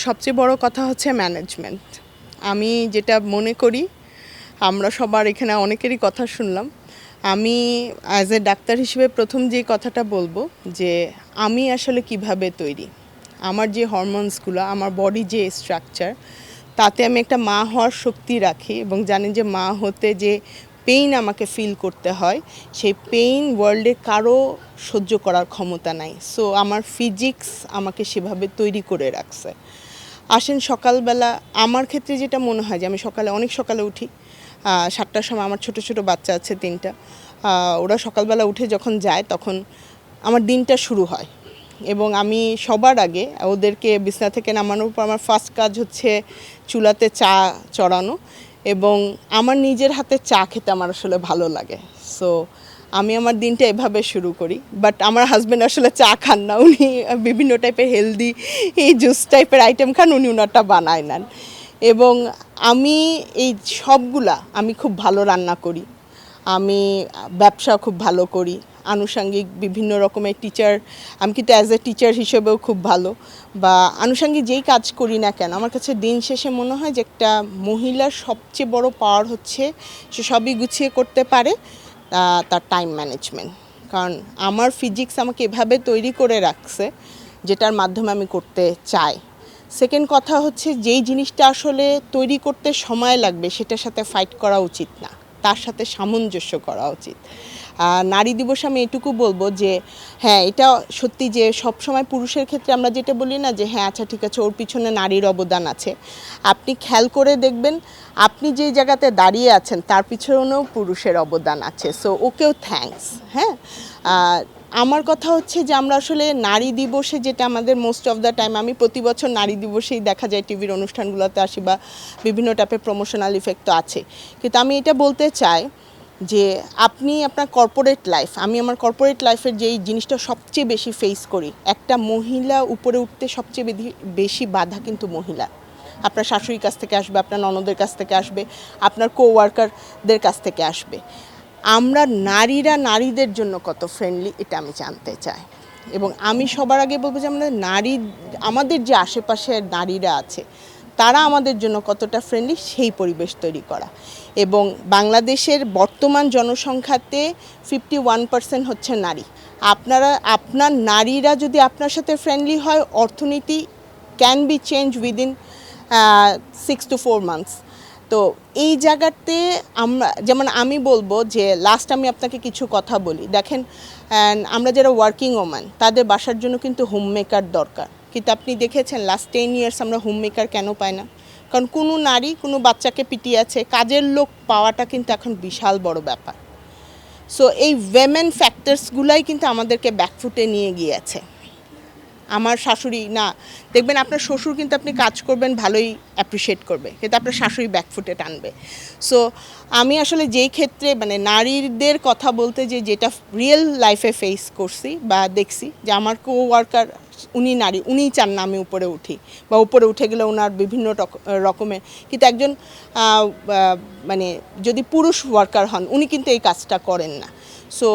সবচেয়ে বড় কথা হচ্ছে ম্যানেজমেন্ট। আমি যেটা মনে করি, আমরা সবার এখানে অনেকেরই কথা শুনলাম, আমি অ্যাজ এ ডাক্তার হিসেবে প্রথম যে কথাটা বলবো যে আমি আসলে কিভাবে তৈরি, আমার যে হরমোনসগুলো, আমার বডি যে স্ট্রাকচার, তাতে আমি একটা মা হওয়ার শক্তি রাখি, এবং জানি যে মা হতে যে পেইন আমাকে ফিল করতে হয়, সেই পেইন ওয়ার্ল্ডে কারো সহ্য করার ক্ষমতা নাই। সো আমার ফিজিক্স আমাকে সেভাবে তৈরি করে রাখছে। আসেন সকালবেলা আমার ক্ষেত্রে যেটা মনে হয় যে আমি অনেক সকালে উঠি, 7টার সময়, আমার ছোট ছোট বাচ্চা আছে 3টা, ওরা সকালবেলা উঠে যখন যায় তখন আমার দিনটা শুরু হয়, এবং আমি সবার আগে ওদেরকে বিছানা থেকে নামানোর পর আমার ফার্স্ট কাজ হচ্ছে চুলাতে চা চড়ানো, এবং আমার নিজের হাতে চা খেতে আমার আসলে ভালো লাগে। সো আমি আমার দিনটা এভাবে শুরু করি। বাট আমার হাজব্যান্ড আসলে চা খান না, উনি বিভিন্ন টাইপের হেলদি এই জুস টাইপের আইটেম খান, উনি ওনারটা বানায় নেন। এবং আমি এই সবগুলা আমি খুব ভালো রান্না করি, আমি ব্যবসা খুব ভালো করি, আনুষঙ্গিক বিভিন্ন রকমের টিচার, আমি কিন্তু অ্যাজ এ টিচার হিসেবেও খুব ভালো, বা আনুষঙ্গিক যেই কাজ করি না কেন, আমার কাছে দিন শেষে মনে হয় যে একটা মহিলার সবচেয়ে বড় পাওয়ার হচ্ছে সে সবই গুছিয়ে করতে পারে, তার টাইম ম্যানেজমেন্ট। কারণ আমার ফিজিক্স আমাকে এভাবে তৈরি করে রাখছে যেটার মাধ্যমে আমি করতে চাই। সেকেন্ড কথা হচ্ছে যেই জিনিসটা আসলে তৈরি করতে সময় লাগবে সেটার সাথে ফাইট করা উচিত না, তার সাথে সামঞ্জস্য করা উচিত। নারী দিবসে আমি এটুকু বলবো যে হ্যাঁ, এটা সত্যি যে সব সময় পুরুষের ক্ষেত্রে আমরা যেটা বলি না যে হ্যাঁ আচ্ছা ঠিক আছে ওর পিছনে নারীর অবদান আছে, আপনি খেয়াল করে দেখবেন আপনি যেই জায়গাতে দাঁড়িয়ে আছেন তার পিছনেও পুরুষের অবদান আছে। সো ওকেও থ্যাঙ্কস। হ্যাঁ, আমার কথা হচ্ছে যে আমরা আসলে নারী দিবসে যেটা আমাদের মোস্ট অফ দ্য টাইম, আমি প্রতি বছর নারী দিবসেই দেখা যায় টিভির অনুষ্ঠানগুলোতে আসি বা বিভিন্ন টাইপের প্রমোশনাল ইফেক্ট তো আছে, কিন্তু আমি এটা বলতে চাই যে আপনি আপনার কর্পোরেট লাইফ, আমি আমার কর্পোরেট লাইফের যেই জিনিসটা সবচেয়ে বেশি ফেস করি, একটা মহিলা উপরে উঠতে সবচেয়ে বেশি বাধা কিন্তু মহিলা। আপনার শাশুড়ির কাছ থেকে আসবে, আপনার ননদের কাছ থেকে আসবে, আপনার কোওয়ার্কারদের কাছ থেকে আসবে। আমরা নারীরা নারীদের জন্য কত ফ্রেন্ডলি এটা আমি জানতে চাই, এবং আমি সবার আগে বলবো যে আমরা আমাদের যে আশেপাশের নারীরা আছে তারা আমাদের জন্য কতটা ফ্রেন্ডলি সেই পরিবেশ তৈরি করা। এবং বাংলাদেশের বর্তমান জনসংখ্যাতে 51% হচ্ছে নারী। আপনার নারীরা যদি আপনার সাথে ফ্রেন্ডলি হয়, অর্থনীতি can be change within 6 to 4 months। তো এই জায়গাতে আমি বলবো যে লাস্ট আমি আপনাকে কিছু কথা বলি। দেখেন, আমরা যারা ওয়ার্কিং ওম্যান তাদের বাসার জন্য কিন্তু হোম মেকার দরকার, কিন্তু আপনি দেখেছেন লাস্ট 10 years আমরা হোম মেকার কেন পাই না? কারণ কোনো নারী কোনো বাচ্চাকে পিটিয়ে আছে, কাজের লোক পাওয়াটা কিন্তু এখন বিশাল বড় ব্যাপার। সো এই ওয়েমেন ফ্যাক্টরসগুলাই কিন্তু আমাদেরকে ব্যাকফুটে নিয়ে গিয়েছে। আমার শাশুড়ি না, দেখবেন আপনার শ্বশুর কিন্তু আপনি কাজ করবেন ভালোই অ্যাপ্রিসিয়েট করবে, কিন্তু আপনার শাশুড়ি ব্যাকফুটে টানবে। সো আমি আসলে যেই ক্ষেত্রে নারীদের কথা বলতে যেটা রিয়েল লাইফে ফেস করছি বা দেখছি, যে আমার কোওয়ার্কার উনি নারী, উনিই চান না আমি উপরে উঠি, বা উপরে উঠে গেলে ওনার বিভিন্ন রকমের, কিন্তু একজন যদি পুরুষ ওয়ার্কার হন উনি কিন্তু এই কাজটা করেন না। সো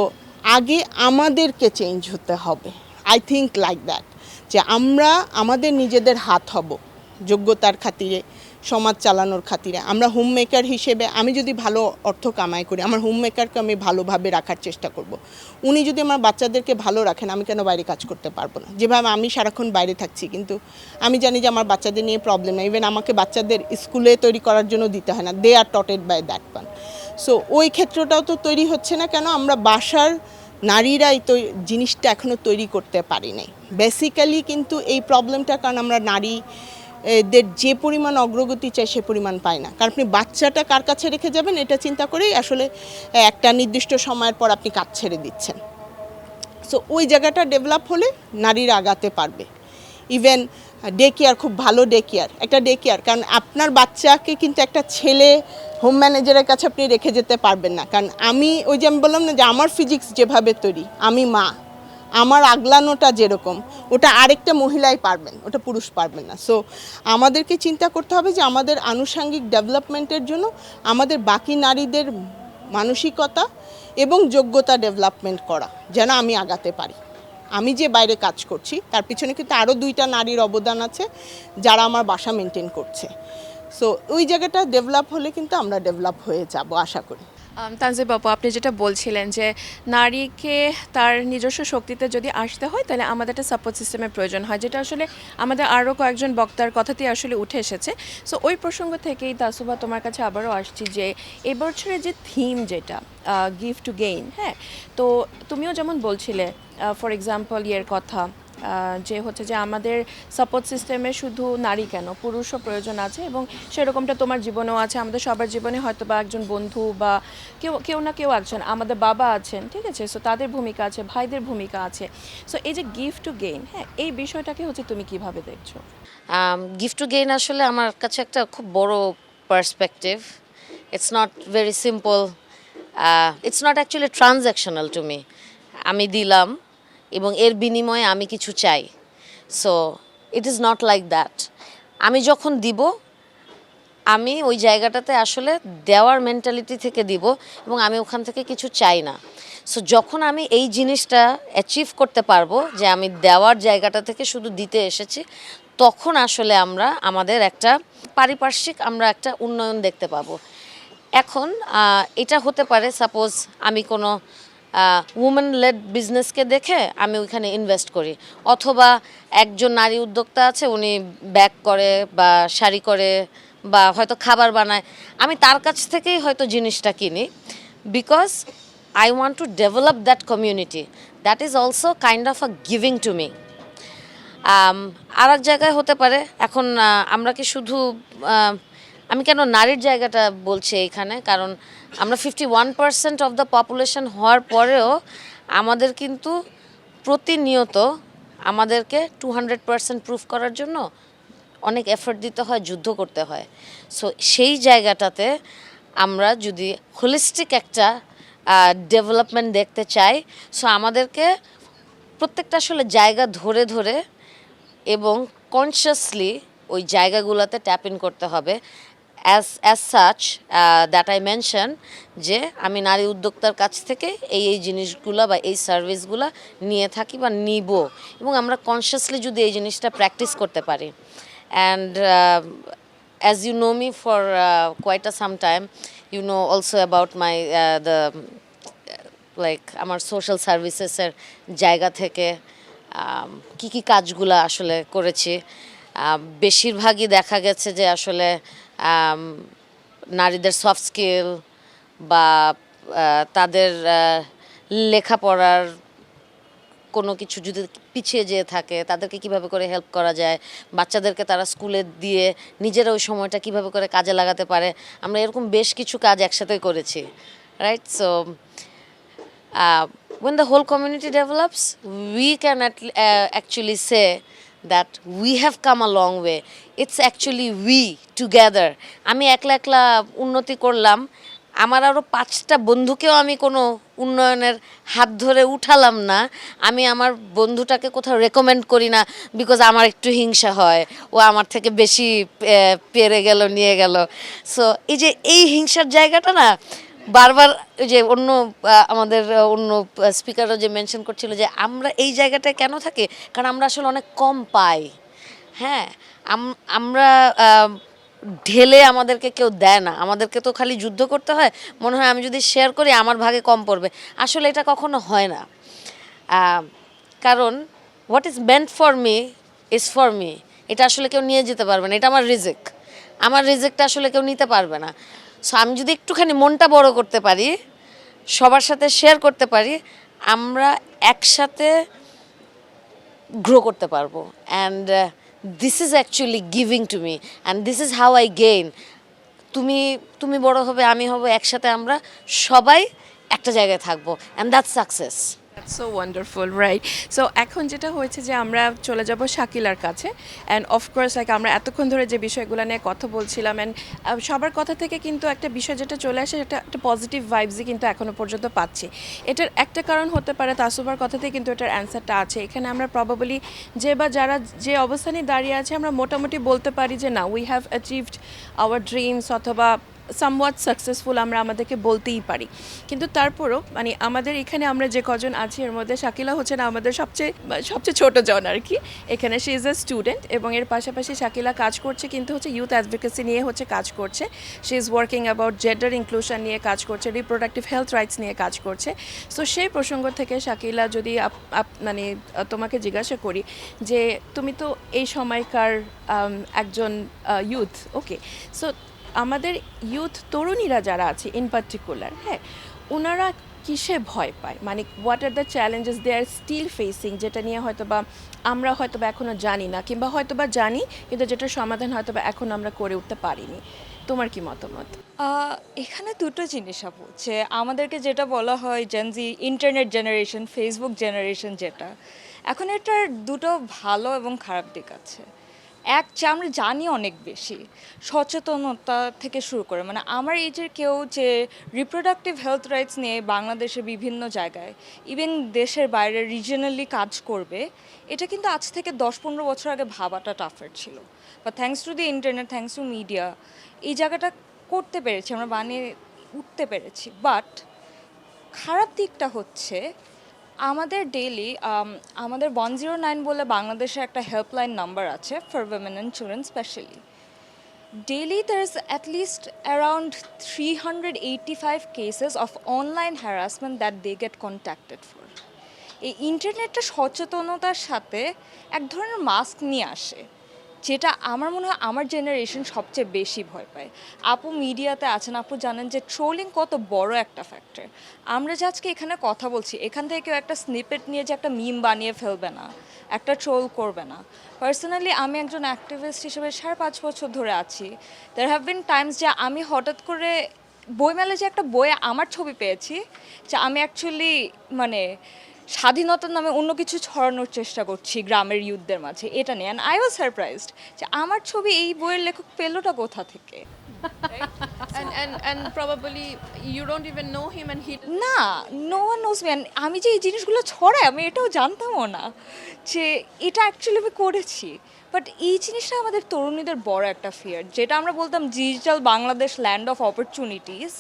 আগে আমাদেরকে চেঞ্জ হতে হবে, আই থিঙ্ক লাইক দ্যাট, যে আমরা আমাদের নিজেদের হাত হব যোগ্যতার খাতিরে, সমাজ চালানোর খাতিরে। আমরা হোম মেকার হিসেবে আমি যদি ভালো অর্থ কামাই করি, আমার হোম মেকারকে আমি ভালোভাবে রাখার চেষ্টা করব। উনি যদি আমার বাচ্চাদেরকে ভালো রাখেন, আমি কেন বাইরে কাজ করতে পারবো না? যেভাবে আমি সারাক্ষণ বাইরে থাকছি, কিন্তু আমি জানি যে আমার বাচ্চাদের নিয়ে প্রবলেম না, ইভেন আমাকে বাচ্চাদের স্কুলে তৈরি করার জন্য দিতে হয় না, দে আর টটেড বাই দ্যাট ওয়ান। সো ওই ক্ষেত্রটাও তো তৈরি হচ্ছে না কেন? আমরা বাসার নারীরাই তো জিনিসটা এখনও তৈরি করতে পারি নাই বেসিক্যালি। কিন্তু এই প্রবলেমটা কারণ আমরা নারীদের যে পরিমাণ অগ্রগতি চাই সে পরিমাণ পাই না। কারণ আপনি বাচ্চাটা কার কাছে রেখে যাবেন এটা চিন্তা করেই আসলে একটা নির্দিষ্ট সময়ের পর আপনি কাজ ছেড়ে দিচ্ছেন। সো ওই জায়গাটা ডেভেলপ হলে নারীরা আগাতে পারবে। ইভেন ডে কেয়ার, খুব ভালো ডে কেয়ার, একটা ডে কেয়ার, কারণ আপনার বাচ্চাকে কিন্তু একটা ছেলে হোম ম্যানেজারের কাছে আপনি রেখে যেতে পারবেন না। কারণ আমি বললাম না যে আমার ফিজিক্স যেভাবে তৈরি, আমি মা, আমার আগলানোটা যেরকম, ওটা আরেকটা মহিলাই পারবেন, ওটা পুরুষ পারবেন না। সো আমাদেরকে চিন্তা করতে হবে যে আমাদের আনুষঙ্গিক ডেভেলপমেন্টের জন্য আমাদের বাকি নারীদের মানসিকতা এবং যোগ্যতা ডেভেলপমেন্ট করা, যেন আমি আগাতে পারি। আমি যে বাইরে কাজ করছি তার পিছনে কিন্তু আরও 2টা নারীর অবদান আছে যারা আমার বাসা মেনটেন করছে। সো ওই জায়গাটা ডেভেলপ হলে কিন্তু আমরা ডেভেলপ হয়ে যাব আশা করি। তানজিব আপু, আপনি যেটা বলছিলেন যে নারীকে তার নিজস্ব শক্তিতে যদি আসতে হয় তাহলে আমাদের একটা সাপোর্ট সিস্টেমের প্রয়োজন হয়, যেটা আসলে আমাদের আরও কয়েকজন বক্তার কথাতেই আসলে উঠে এসেছে। সো ওই প্রসঙ্গ থেকেই তাসুবা তোমার কাছে আবারও আসছি যে এই বছরের যে থিম যেটা গিভ টু গেইন, হ্যাঁ, তো তুমিও যেমন বলছিলে ফর এক্সাম্পল কথা যে হচ্ছে যে আমাদের সাপোর্ট সিস্টেমে শুধু নারী কেন, পুরুষও প্রয়োজন আছে, এবং সেরকমটা তোমার জীবনেও আছে, আমাদের সবার জীবনে হয়তো বা একজন বন্ধু বা কেউ না কেউ একজন, আমাদের বাবা আছেন, ঠিক আছে, সো তাদের ভূমিকা আছে, ভাইদের ভূমিকা আছে। সো এই যে গিভ টু গেইন, হ্যাঁ, এই বিষয়টাকে হচ্ছে তুমি কিভাবে দেখছো? গিভ টু গেইন আসলে আমার কাছে একটা খুব বড় perspective. It's not very simple, it's not actually transactional to me. আমি দিলাম এবং এর বিনিময়ে আমি কিছু চাই। So it is not like that. আমি যখন দিব, আমি ওই জায়গাটাতে আসলে দেওয়ার মেন্টালিটি থেকে দিব এবং আমি ওখান থেকে কিছু চাই না। সো যখন আমি এই জিনিসটা অ্যাচিভ করতে পারবো যে আমি দেওয়ার জায়গাটা থেকে শুধু দিতে এসেছি, তখন আসলে আমরা আমাদের একটা পারিপার্শ্বিক আমরা একটা উন্নয়ন দেখতে পাবো। এখন এটা হতে পারে, সাপোজ আমি কোনো উমেন লেড বিজনেসকে দেখে আমি ওইখানে ইনভেস্ট করি, অথবা একজন নারী উদ্যোক্তা আছে, উনি ব্যাগ করে বা শাড়ি করে বা হয়তো খাবার বানায়, আমি তার কাছ থেকেই হয়তো জিনিসটা কিনি, because I want to develop that community. That is also kind of a giving to me. আর এক জায়গায় হতে পারে, এখন আমরা কি শুধু আমি কেন নারীর জায়গাটা বলছি এইখানে, কারণ আমরা 51% অফ দ্য পপুলেশন হওয়ার পরেও আমাদের কিন্তু প্রতিনিয়ত আমাদেরকে 200% প্রুফ করার জন্য অনেক এফোর্ট দিতে হয়, যুদ্ধ করতে হয়। সো সেই জায়গাটাতে আমরা যদি হোলিস্টিক একটা ডেভেলপমেন্ট দেখতে চাই, সো আমাদেরকে প্রত্যেকটা আসলে জায়গা ধরে ধরে এবং কনসিয়াসলি ওই জায়গাগুলোতে ট্যাপ ইন করতে হবে। As such that I mention, যে আমি নারী উদ্যোক্তার কাছ থেকে এই জিনিসগুলো বা এই সার্ভিসগুলো নিয়ে থাকি বা নিব, এবং আমরা কনসিয়াসলি যদি এই জিনিসটা প্র্যাকটিস করতে পারি। And as you know me for quite a some time, you know also about my the like আমার সোশ্যাল সার্ভিসেসের জায়গা থেকে কি কি কাজগুলো আসলে করেছি। বেশিরভাগই দেখা গেছে যে আসলে নারীদের সফট স্কিল বা তাদের লেখাপড়ার কোনো কিছু যদি পিছিয়ে যেয়ে থাকে তাদেরকে কিভাবে করে হেল্প করা যায়, বাচ্চাদেরকে তারা স্কুলে দিয়ে নিজেরা ওই সময়টা কিভাবে করে কাজে লাগাতে পারে, আমরা এরকম বেশ কিছু কাজ একসাথে করেছি, right? So when the whole community develops, we can actually say that we have come a long way. It's actually we together. আমি একলা একলা উন্নতি করলাম, আমার আরও 5টা বন্ধুকেও আমি কোনো উন্নয়নের হাত ধরে উঠালাম না। আমি আমার বন্ধুটাকে কোথাও রেকমেন্ড করি না বিকজ আমার একটু হিংসা হয়, ও আমার থেকে বেশি পেরে গেল, নিয়ে গেল। সো এই হিংসার জায়গাটা না বারবার ওই যে অন্য আমাদের অন্য স্পিকারও যে মেনশন করছিল যে আমরা এই জায়গাটায় কেন থাকি, কারণ আমরা আসলে অনেক কম পাই। হ্যাঁ, আমরা ঢেলে আমাদেরকে কেউ দেয় না, আমাদেরকে তো খালি যুদ্ধ করতে হয়, মনে হয় আমি যদি শেয়ার করি আমার ভাগে কম পড়বে। আসলে এটা কখনো হয় না, কারণ what is meant for me is for me. এটা আসলে কেউ নিয়ে যেতে পারবে না, এটা আমার রিজিক, আমার রিজিকটা আসলে কেউ নিতে পারবে না। সো আমি যদি একটুখানি মনটা বড় করতে পারি, সবার সাথে শেয়ার করতে পারি, আমরা একসাথে গ্রো করতে পারবো। And this is actually giving to me and this is how I gain. তুমি বড় হবে, আমি হব, একসাথে আমরা সবাই একটা জায়গায় থাকবো, and that's success. So wonderful, right? So এখন যেটা হয়েছে যে আমরা চলে যাব শাকিলার কাছে, অ্যান্ড অফকোর্স লাইক আমরা এতক্ষণ ধরে যে বিষয়গুলো নিয়ে কথা বলছিলাম, অ্যান্ড সবার কথা থেকে কিন্তু একটা বিষয় যেটা চলে আসে সেটা একটা পজিটিভ ভাইবসই কিন্তু এখনও পর্যন্ত পাচ্ছি। এটার একটা কারণ হতে পারে তাসুবার কথাতে কিন্তু এটার অ্যান্সারটা আছে। এখানে আমরা প্রবাবলি যে বা যারা যে অবস্থানে দাঁড়িয়ে আছে আমরা মোটামুটি বলতে পারি যে না, we have achieved our dreams অথবা সামওয়াট সাকসেসফুল আমরা আমাদেরকে বলতেই পারি। কিন্তু তারপরও মানে আমাদের এখানে আমরা যে কজন আছি এর মধ্যে শাকিলা হচ্ছে না আমাদের সবচেয়ে ছোটো জন আর কি। এখানে শি ইজ এ স্টুডেন্ট এবং এর পাশাপাশি শাকিলা কাজ করছে কিন্তু হচ্ছে ইউথ অ্যাডভোকেসি নিয়ে হচ্ছে কাজ করছে। She is working about gender inclusion নিয়ে কাজ করছে, রিপ্রোডাক্টিভ হেলথ রাইটস নিয়ে কাজ করছে। সো সেই প্রসঙ্গ থেকে শাকিলা যদি মানে তোমাকে জিজ্ঞাসা করি যে তুমি তো এই সময়কার একজন ইউথ, ওকে, সো আমাদের ইউথ তরুণীরা যারা আছে ইন পার্টিকুলার, হ্যাঁ, ওনারা কিসে ভয় পায়, মানে what are the challenges they are still facing, যেটা নিয়ে হয়তো বা আমরা হয়তো বা এখনও জানি না, কিংবা হয়তো বা জানি কিন্তু যেটার সমাধান হয়তো বা এখন আমরা করে উঠতে পারিনি। তোমার কি মতামত? এখানে দুটো জিনিস আপু, যে আমাদেরকে যেটা বলা হয় Gen Z internet generation, Facebook generation, যেটা এখন এটার দুটো ভালো এবং খারাপ দিক আছে। যে আমরা জানি অনেক বেশি, সচেতনতা থেকে শুরু করে, মানে আমার এজের কেউ যে রিপ্রোডাক্টিভ হেলথ রাইটস নিয়ে বাংলাদেশের বিভিন্ন জায়গায় ইভেন দেশের বাইরে রিজিয়নালি কাজ করবে, এটা কিন্তু আজ থেকে 10-15 বছর আগে ভাবাটা টাফার ছিল। বা thanks to the internet, thanks to media, এই জায়গাটা করতে পেরেছি, আমরা বানিয়ে উঠতে পেরেছি। বাট খারাপ দিকটা হচ্ছে আমাদের ডেইলি আমাদের 109 বলে বাংলাদেশে একটা হেল্পলাইন নাম্বার আছে for women and children specially. Daily there is at least around 385 cases of online harassment that they get contacted for. এই ইন্টারনেটটা সচেতনতার সাথে এক ধরনের মাস্ক নিয়ে আসে, যেটা আমার মনে হয় আমার জেনারেশন সবচেয়ে বেশি ভয় পায়। আপু মিডিয়াতে আছেন, আপু জানেন যে ট্রোলিং কত বড় একটা ফ্যাক্টর। আমরা যে আজকে এখানে কথা বলছি, এখান থেকে কেউ একটা স্নিপেট নিয়ে যে একটা মিম বানিয়ে ফেলবে না, একটা ট্রোল করবে না। পার্সোনালি আমি একজন অ্যাক্টিভিস্ট হিসেবে 5.5 বছর ধরে আছি। দেয়ার হ্যাভ বিন টাইমস যে আমি হঠাৎ করে বইমেলে যে একটা বইয়ে আমার ছবি পেয়েছি, যে আমি অ্যাকচুয়ালি মানে স্বাধীনতার নামে অন্য কিছু ছড়ানোর চেষ্টা করছি গ্রামের ইউথদের মাঝে, এটা নিয়ে। অ্যান্ড আই ওয়াজ সারপ্রাইজড যে আমার ছবি এই বইয়ের লেখক পেলোটা কোথা থেকে। and probably you don't even know him and he না, নো ওয়ান নোজ মি। আমি যে এই জিনিসগুলো ছড়াই আমি এটাও জানতামও না যে এটা অ্যাকচুয়ালি আমি করেছি। বাট এই জিনিসটা আমাদের তরুণীদের বড় একটা ফিয়ার, যেটা আমরা বলতাম digital Bangladesh land of opportunities.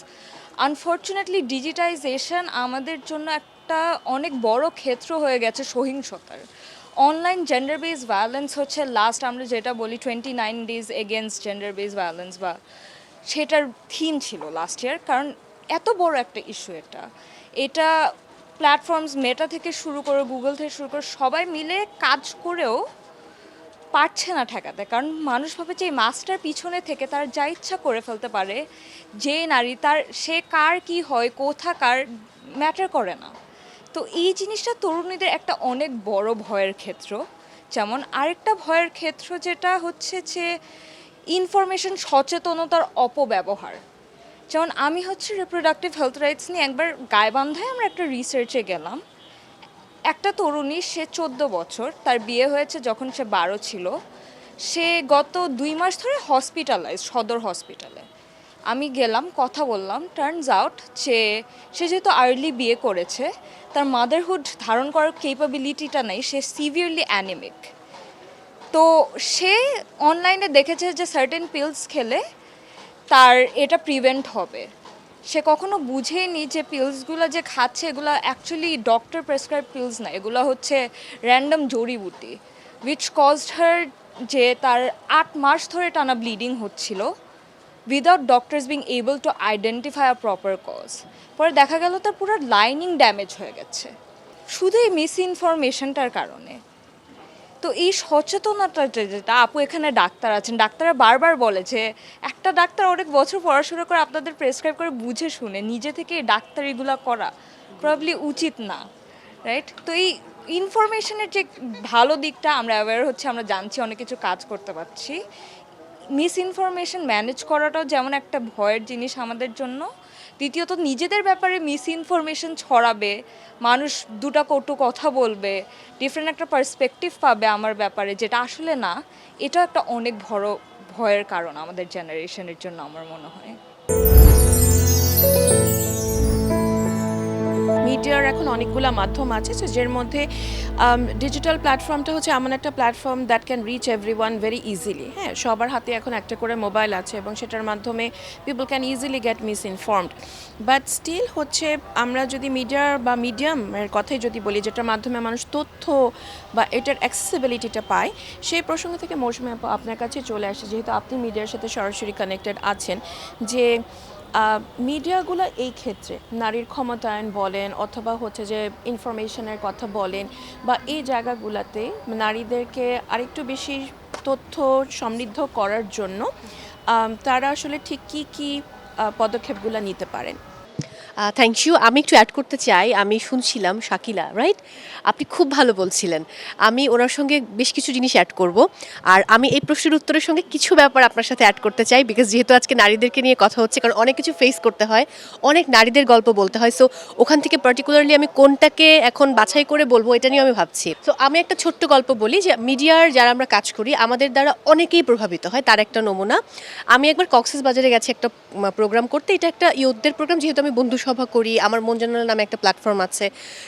Unfortunately digitisation আমাদের জন্য একটা অনেক বড় ক্ষেত্র হয়ে গেছে সহিংসতার। অনলাইন জেন্ডার বেস ভায়োলেন্স হচ্ছে লাস্ট আমরা যেটা বলি 29 days against gender base violence বা সেটার থিম ছিল লাস্ট ইয়ার, কারণ এত বড় একটা ইস্যু এটা প্ল্যাটফর্মস মেটা থেকে শুরু করে গুগল থেকে শুরু করে সবাই মিলে কাজ করেও পারছে না ঠেকাতে, কারণ মানুষ ভাবে যে এই মাস্টার পিছনে থেকে তার যা ইচ্ছা করে ফেলতে পারে, যে নারী তার সে কার কি হয় কোথাকার ম্যাটার করে না। তো এই জিনিসটা তরুণীদের একটা অনেক বড় ভয়ের ক্ষেত্র। যেমন আরেকটা ভয়ের ক্ষেত্র যেটা হচ্ছে যে ইনফরমেশন সচেতনতার অপব্যবহার। যেমন আমি হচ্ছে রিপ্রোডাক্টিভ হেলথ রাইটস নিয়ে একবার গাইবান্ধায় আমরা একটা রিসার্চে গেলাম। একটা তরুণী, সে 14 বছর, তার বিয়ে হয়েছে যখন সে 12 ছিল। সে গত 2 মাস ধরে হসপিটালাইজ সদর হসপিটালে। আমি গেলাম, কথা বললাম, টার্নস আউট যে সে যেহেতু আর্লি বিয়ে করেছে, তার মাদারহুড ধারণ করার কেপাবিলিটিটা নেই, সে সিভিয়ারলি অ্যানিমিক। তো সে অনলাইনে দেখেছে যে সার্টেন পিলস খেলে তার এটা প্রিভেন্ট হবে। সে কখনো বুঝেনি যে পিলসগুলো যে খাচ্ছে এগুলো অ্যাকচুয়ালি ডক্টর প্রেসক্রাইব পিলস না, এগুলো হচ্ছে র্যান্ডম জড়িবুটি, উইচ কজড হার যে তার 8 মাস ধরে টানা ব্লিডিং হচ্ছিল without doctors being able to identify a proper cause. পরে দেখা গেল তার পুরো লাইনিং ড্যামেজ হয়ে গেছে শুধু এই মিস ইনফরমেশনটার কারণে। তো এই সচেতনতা যেটা, আপু এখানে ডাক্তার আছেন, ডাক্তাররা বারবার বলে যে একটা ডাক্তার অনেক বছর পড়াশোনা করে আপনাদের প্রেসক্রাইব করে বুঝে শুনে নিজে থেকে ডাক্তারিগুলো করা প্রবাবলি উচিত না, রাইট? তো এই ইনফরমেশনের যে ভালো দিকটা আমরা অ্যাওয়্যার হচ্ছে, আমরা জানছি, অনেক কিছু কাজ করতে পারছি। মিস ইনফরমেশন ম্যানেজ করাটাও যেমন একটা ভয়ের জিনিস আমাদের জন্য, দ্বিতীয়ত নিজেদের ব্যাপারে মিস ইনফরমেশন ছড়াবে, মানুষ দুটা কটু কথা বলবে, ডিফারেন্ট একটা পার্সপেক্টিভ পাবে আমার ব্যাপারে যেটা আসলে না, এটা একটা অনেক বড় ভয়ের কারণ আমাদের জেনারেশনের জন্য আমার মনে হয়। মিডিয়ার এখন অনেকগুলো মাধ্যম আছে, যার মধ্যে ডিজিটাল প্ল্যাটফর্মটা হচ্ছে এমন একটা platform that can reach everyone very easily. হ্যাঁ, সবার হাতে এখন একটা করে মোবাইল আছে এবং সেটার মাধ্যমে people can easily get misinformed. But still হচ্ছে আমরা যদি মিডিয়ার বা মিডিয়ামের কথাই যদি বলি, যেটার মাধ্যমে মানুষ তথ্য বা এটার অ্যাক্সেসিবিলিটিটা পায়, সেই প্রসঙ্গ থেকে মৌসুমী আপু আপনার কাছে চলে আসে, যেহেতু আপনি মিডিয়ার সাথে সরাসরি কানেক্টেড আছেন, যে মিডিয়াগুলো এই ক্ষেত্রে নারীর ক্ষমতায়ন বলেন অথবা হচ্ছে যে ইনফরমেশনের কথা বলেন বা এই জায়গাগুলোতে নারীদেরকে আরেকটু বেশি তথ্য সমৃদ্ধ করার জন্য তারা আসলে ঠিক কী পদক্ষেপগুলো নিতে পারেন? Thank you. আমি একটু অ্যাড করতে চাই। আমি শুনছিলাম শাকিলা, রাইট? আপনি খুব ভালো বলছিলেন। আমি ওনার সঙ্গে বেশ কিছু জিনিস অ্যাড করব। আর আমি এই প্রশ্নের উত্তরের সঙ্গে কিছু ব্যাপার আপনার সাথে অ্যাড করতে চাই, বিকজ যেহেতু আজকে নারীদেরকে নিয়ে কথা হচ্ছে, কারণ অনেক কিছু ফেস করতে হয়, অনেক নারীদের গল্প বলতে হয়। সো ওখান থেকে পার্টিকুলারলি আমি কোনটাকে এখন বাছাই করে বলবো এটা নিয়ে আমি ভাবছি। তো আমি একটা ছোট্ট গল্প বলি, যে মিডিয়ার যারা আমরা কাজ করি আমাদের দ্বারা অনেকেই প্রভাবিত হয়, তার একটা নমুনা। আমি একবার কক্সবাজারে গেছি একটা প্রোগ্রাম করতে। এটা একটা ইয়ুথদের প্রোগ্রাম, যেহেতু আমি বন্ধু সভা করি, আমার মন জানালা নামে একটা প্ল্যাটফর্ম আছে।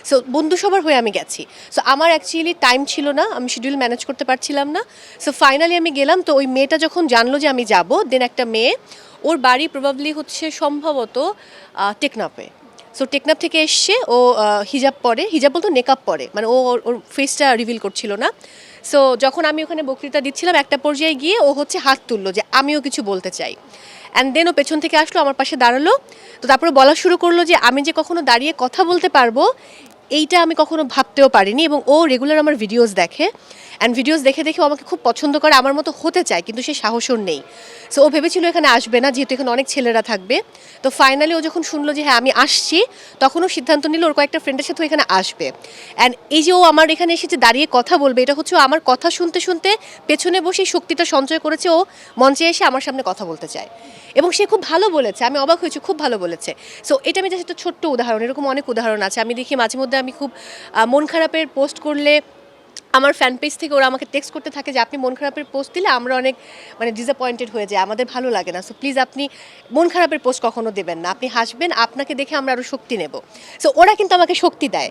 সো বন্ধু সভার হয়ে আমি গেছি। সো আমার অ্যাকচুয়ালি টাইম ছিল না, আমি শিডিউল ম্যানেজ করতে পারছিলাম না। সো ফাইনালি আমি গেলাম। তো ওই মেয়েটা যখন জানলো যে আমি যাব, দেন একটা মেয়ে, ওর বাড়ি প্রবাবলি হচ্ছে সম্ভবত টেকনাফে। সো টেকনাফ থেকে এসছে, ও হিজাব পরে, হিজাব বলতো নেকাব পরে, মানে ওর ফেসটা রিভিল করছিল না। সো যখন আমি ওখানে বক্তৃতা দিচ্ছিলাম, একটা পর্যায়ে গিয়ে ও হচ্ছে হাত তুললো যে আমিও কিছু বলতে চাই। অ্যান্ড দেন ও পেছন থেকে আসলো, আমার পাশে দাঁড়ালো। তো তারপরে বলা শুরু করলো যে আমি যে কখনো দাঁড়িয়ে কথা বলতে পারবো এইটা আমি কখনো ভাবতেও পারিনি। এবং ও রেগুলার আমার ভিডিওস দেখে, অ্যান্ড ভিডিওস দেখে দেখে ও আমাকে খুব পছন্দ করে, আমার মতো হতে চায়, কিন্তু সে সাহস ওর নেই। সো ও ভেবেছিল এখানে আসবে না, যেহেতু এখানে অনেক ছেলেরা থাকবে। তো ফাইনালি ও যখন শুনলো যে হ্যাঁ আমি আসছি, তখন ও সিদ্ধান্ত নিল ওর কয়েকটা ফ্রেন্ডের সাথে এখানে আসবে। অ্যান্ড এই যে ও আমার এখানে এসে যে দাঁড়িয়ে কথা বলবে, এটা হচ্ছে ও আমার কথা শুনতে শুনতে পেছনে বসে শক্তিটা সঞ্চয় করেছে, ও মঞ্চে এসে আমার সামনে কথা বলতে চায়। এবং সে খুব ভালো বলেছে, আমি অবাক হয়েছি, খুব ভালো বলেছে। সো এটা আমি জাস্ট একটা ছোট্ট উদাহরণ, এরকম অনেক উদাহরণ আছে। আমি দেখি মাঝে মধ্যে আমি খুব মন খারাপের পোস্ট করলে আমার ফ্যান পেজ থেকে ওরা আমাকে টেক্সট করতে থাকে যে আপনি মন খারাপের পোস্ট দিলে আমরা অনেক মানে ডিসঅ্যাপয়েন্টেড হয়ে যায়, আমাদের ভালো লাগে না। সো প্লিজ আপনি মন খারাপের পোস্ট কখনো দেবেন না, আপনি হাসবেন, আপনাকে দেখে আমরা আরও শক্তি নেব। সো ওরা কিন্তু আমাকে শক্তি দেয়।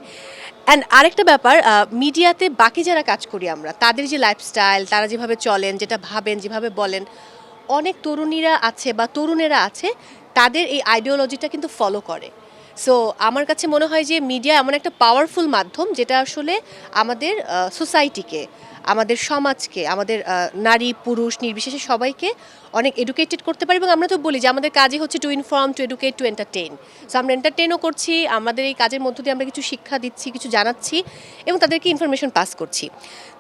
অ্যান্ড আরেকটা ব্যাপার, মিডিয়াতে বাকি যারা কাজ করি আমরা, তাদের যে লাইফস্টাইল, তারা যেভাবে চলেন, যেটা ভাবেন, যেভাবে বলেন, অনেক তরুণীরা আছে বা তরুণেরা আছে, তাদের এই আইডিওলজিটা কিন্তু ফলো করে। সো আমার কাছে মনে হয় যে মিডিয়া এমন একটা পাওয়ারফুল মাধ্যম যেটা আসলে আমাদের সোসাইটিকে, আমাদের সমাজকে, আমাদের নারী পুরুষ নির্বিশেষে সবাইকে অনেক এডুকেটেড করতে পারি। এবং আমরা তো বলি যে আমাদের কাজই হচ্ছে to inform, two educate, two entertain. So আমরা এন্টারটেইনও করছি, আমাদের এই কাজের মধ্য দিয়ে আমরা কিছু শিক্ষা দিচ্ছি, কিছু জানাচ্ছি এবং তাদেরকে ইনফরমেশন পাস করছি।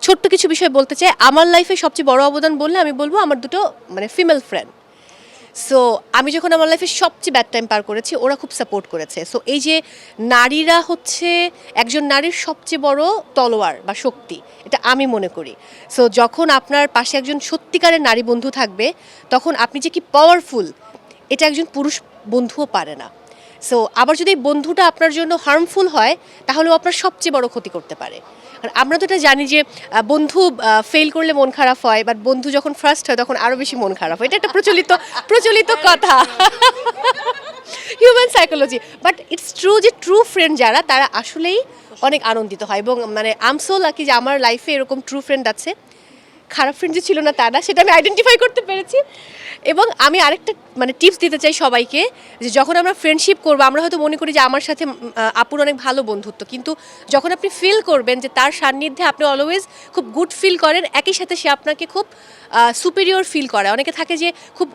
ছোট্ট কিছু বিষয় বলতে চাই, আমার লাইফে সবচেয়ে বড় অবদান বললে আমি বলবো আমার দুটো মানে ফিমেল ফ্রেন্ড। সো আমি যখন আমার লাইফে সবচেয়ে ব্যাড টাইম পার করেছি ওরা খুব সাপোর্ট করেছে। সো এই যে নারীরা হচ্ছে একজন নারীর সবচেয়ে বড় তলোয়ার বা শক্তি, এটা আমি মনে করি। সো যখন আপনার পাশে একজন সত্যিকারের নারী বন্ধু থাকবে তখন আপনি যে কি পাওয়ারফুল এটা একজন পুরুষ বন্ধুও পারে না। সো আবার যদি এই বন্ধুটা আপনার জন্য হার্মফুল হয় তাহলেও আপনার সবচেয়ে বড় ক্ষতি করতে পারে। আর আমরা তো এটা জানি যে বন্ধু ফেল করলে মন খারাপ হয়, বাট বন্ধু যখন ফার্স্ট হয় তখন আরও বেশি মন খারাপ হয়। এটা একটা প্রচলিত কথা, human psychology. But it's true যে ট্রু ফ্রেন্ড যারা তারা আসলেই অনেক আনন্দিত হয়। এবং মানে আই এম সো লাকি যে আমার লাইফে এরকম ট্রু ফ্রেন্ড আছে। খারাপ ফ্রেন্ড যে ছিল না তা না, সেটা আমি আইডেন্টিফাই করতে পেরেছি। এবং আমি আরেকটা মানে টিপস দিতে চাই সবাইকে যে যখন আমরা ফ্রেন্ডশিপ করবো আমরা হয়তো মনে করি যে আমার সাথে আপুর অনেক ভালো বন্ধুত্ব, কিন্তু যখন আপনি ফিল করবেন যে তার সান্নিধ্যে আপনি অলওয়েজ খুব গুড ফিল করেন, একই সাথে সে আপনাকে খুব সুপিরিয়র ফিল করে। অনেকে থাকে যে খুব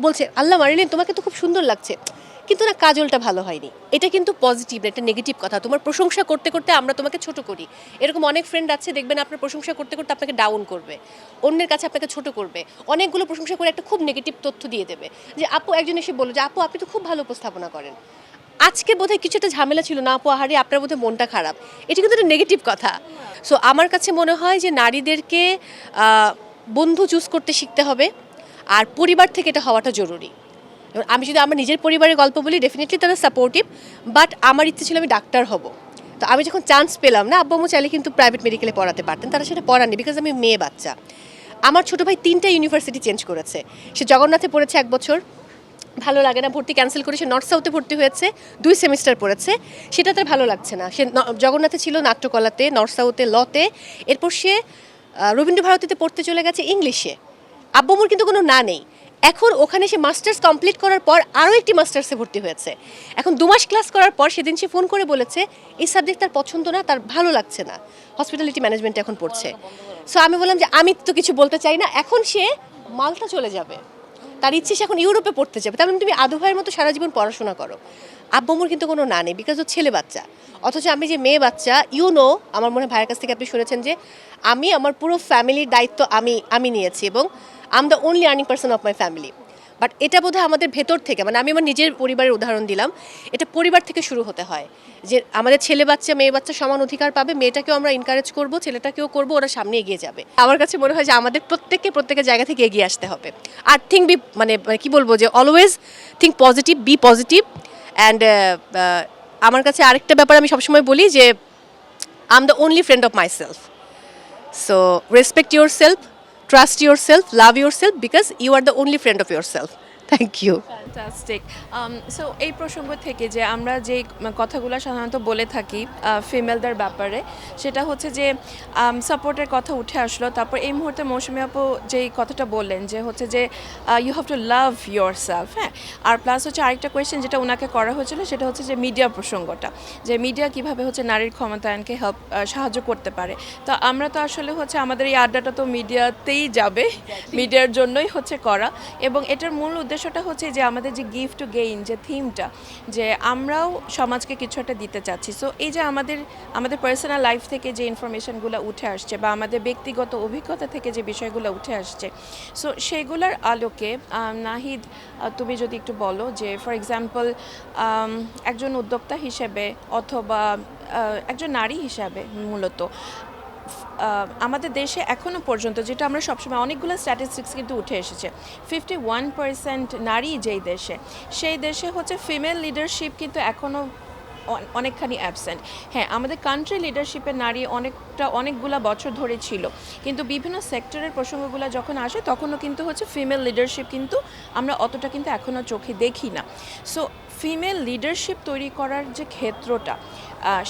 বলছে আল্লাহ মারিলেন তোমাকে তো খুব সুন্দর লাগছে, কিন্তু না কাজলটা ভালো হয়নি। এটা কিন্তু পজিটিভ না, এটা নেগেটিভ কথা। তোমার প্রশংসা করতে করতে আমরা তোমাকে ছোট করি। এরকম অনেক ফ্রেন্ড আছে দেখবেন আপনার প্রশংসা করতে করতে আপনাকে ডাউন করবে, অন্যের কাছে আপনাকে ছোট করবে, অনেকগুলো প্রশংসা করে একটা খুব নেগেটিভ তথ্য দিয়ে দেবে যে আপু, একজন এসে বললো যে আপু আপনি তো খুব ভালো উপস্থাপনা করেন, আজকে বোধহয় কিছু একটা ঝামেলা ছিল না আপু, আহারে আপনার বোধহয় মনটা খারাপ। এটা কিন্তু একটা নেগেটিভ কথা। সো আমার কাছে মনে হয় যে নারীদেরকে বন্ধু চুজ করতে শিখতে হবে, আর পরিবার থেকে এটা হওয়াটা জরুরি। আমি যদি আমার নিজের পরিবারের গল্প বলি, ডেফিনেটলি তারা সাপোর্টিভ, বাট আমার ইচ্ছে ছিল আমি ডাক্তার হব। তো আমি যখন চান্স পেলাম না, আব্বু আম্মু চাইলে কিন্তু প্রাইভেট মেডিকেলে পড়াতে পারতেন, তারা সেটা পড়াননি বিকজ আমি মেয়ে বাচ্চা। আমার ছোটো ভাই 3টা ইউনিভার্সিটি চেঞ্জ করেছে। সে জগন্নাথে পড়েছে 1 বছর, ভালো লাগে না, ভর্তি ক্যান্সেল করে সে নর্থ সাউথে ভর্তি হয়েছে, 2 সেমিস্টার পড়েছে, সেটা তার ভালো লাগছে না। সে জগন্নাথে ছিল নাট্যকলাতে, নর্থ সাউথে লতে, এরপর সে রবীন্দ্রভারতীতে পড়তে চলে গেছে ইংলিশে। আব্বু আম্মুর কিন্তু কোনো না নেই। এখন ওখানে সে মাস্টার্স কমপ্লিট করার পর আরও একটি মাস্টার্সে ভর্তি হয়েছে। এখন 2 মাস ক্লাস করার পর সেদিন সে ফোন করে বলেছে এই সাবজেক্ট তার পছন্দ না, তার ভালো লাগছে না, হসপিটালিটি ম্যানেজমেন্টে এখন পড়ছে। সো আমি বললাম যে আমি তো কিছু বলতে চাই না, এখন সে মালটা চলে যাবে, তার ইচ্ছে সে এখন ইউরোপে পড়তে যাবে। তার মানে তুমি আদু ভাইয়ের মতো সারা জীবন পড়াশোনা করো। আব্বু আম্মুর কিন্তু কোনো না নেই বিকজ ও ছেলে বাচ্চা। অথচ আমি যে মেয়ে বাচ্চা, আমার মনে হয় ভাইয়ের কাছ থেকে আপনি শুনেছেন যে আমি আমার পুরো ফ্যামিলির দায়িত্ব আমি নিয়েছি এবং I am the only earning person of my family. But এটা বোধহয় আমাদের ভেতর থেকে, মানে আমি আমার নিজের পরিবারের উদাহরণ দিলাম, এটা পরিবার থেকে শুরু হতে হয় যে আমাদের ছেলে বাচ্চা মেয়ে বাচ্চা সমান অধিকার পাবে, মেয়েটাকেও আমরা এনকারেজ করব, ছেলেটাকেও করব, ওরা সামনে এগিয়ে যাবে। আমার কাছে মনে হয় যে আমাদের প্রত্যেকের জায়গা থেকে এগিয়ে আসতে হবে। আর মানে কি বলবো, যে always think positive, be positive. And আমার কাছে আরেকটা ব্যাপার আমি সবসময় বলি যে I am the only friend of myself. So respect yourself, trust yourself, love yourself because you are the only friend of yourself. Thank you. Fantastic. So এই প্রসঙ্গ থেকে যে আমরা যে কথাগুলো সাধারণত বলে থাকি ফিমেলদের ব্যাপারে, সেটা হচ্ছে যে সাপোর্টের কথা উঠে আসলো। তারপর এই মুহূর্তে মৌসুমী আপু যেই কথাটা বললেন যে হচ্ছে যে you have to love yourself, হ্যাঁ। আর প্লাস হচ্ছে আরেকটা কোয়েশ্চেন যেটা ওনাকে করা হয়েছিল সেটা হচ্ছে যে মিডিয়া প্রসঙ্গটা, যে মিডিয়া কীভাবে হচ্ছে নারীর ক্ষমতায়নকে সাহায্য করতে পারে। তো আমরা তো আসলে হচ্ছে আমাদের এই আড্ডাটা তো মিডিয়াতেই যাবে, মিডিয়ার জন্যই হচ্ছে করা। এবং এটার মূল উদ্দেশ্যটা হচ্ছে যে আমাদের যে গিভ টু গেইন যে থিমটা, যে আমরাও সমাজকে কিছু একটা দিতে চাচ্ছি। সো এই যে আমাদের পার্সোনাল লাইফ থেকে যে ইনফরমেশনগুলো উঠে আসছে বা আমাদের ব্যক্তিগত অভিজ্ঞতা থেকে যে বিষয়গুলো উঠে আসছে, সো সেগুলোর আলোকে নাহিদ তুমি যদি একটু বলো যে ফর এক্সাম্পল একজন উদ্যোক্তা হিসেবে অথবা একজন নারী হিসাবে মূলত আমাদের দেশে এখনও পর্যন্ত, যেটা আমরা সবসময় অনেকগুলো স্ট্যাটিস্টিক্স কিন্তু উঠে এসেছে, 51% নারী যেই দেশে, সেই দেশে হচ্ছে ফিমেল লিডারশিপ কিন্তু এখনও অনেকখানি অ্যাবসেন্ট। হ্যাঁ, আমাদের কান্ট্রি লিডারশিপের নারী অনেকগুলা বছর ধরে ছিল, কিন্তু বিভিন্ন সেক্টরের প্রসঙ্গগুলো যখন আসে তখনও কিন্তু হচ্ছে ফিমেল লিডারশিপ কিন্তু আমরা অতটা কিন্তু এখনও চোখে দেখি না। সো ফিমেল লিডারশিপ তৈরি করার যে ক্ষেত্রটা,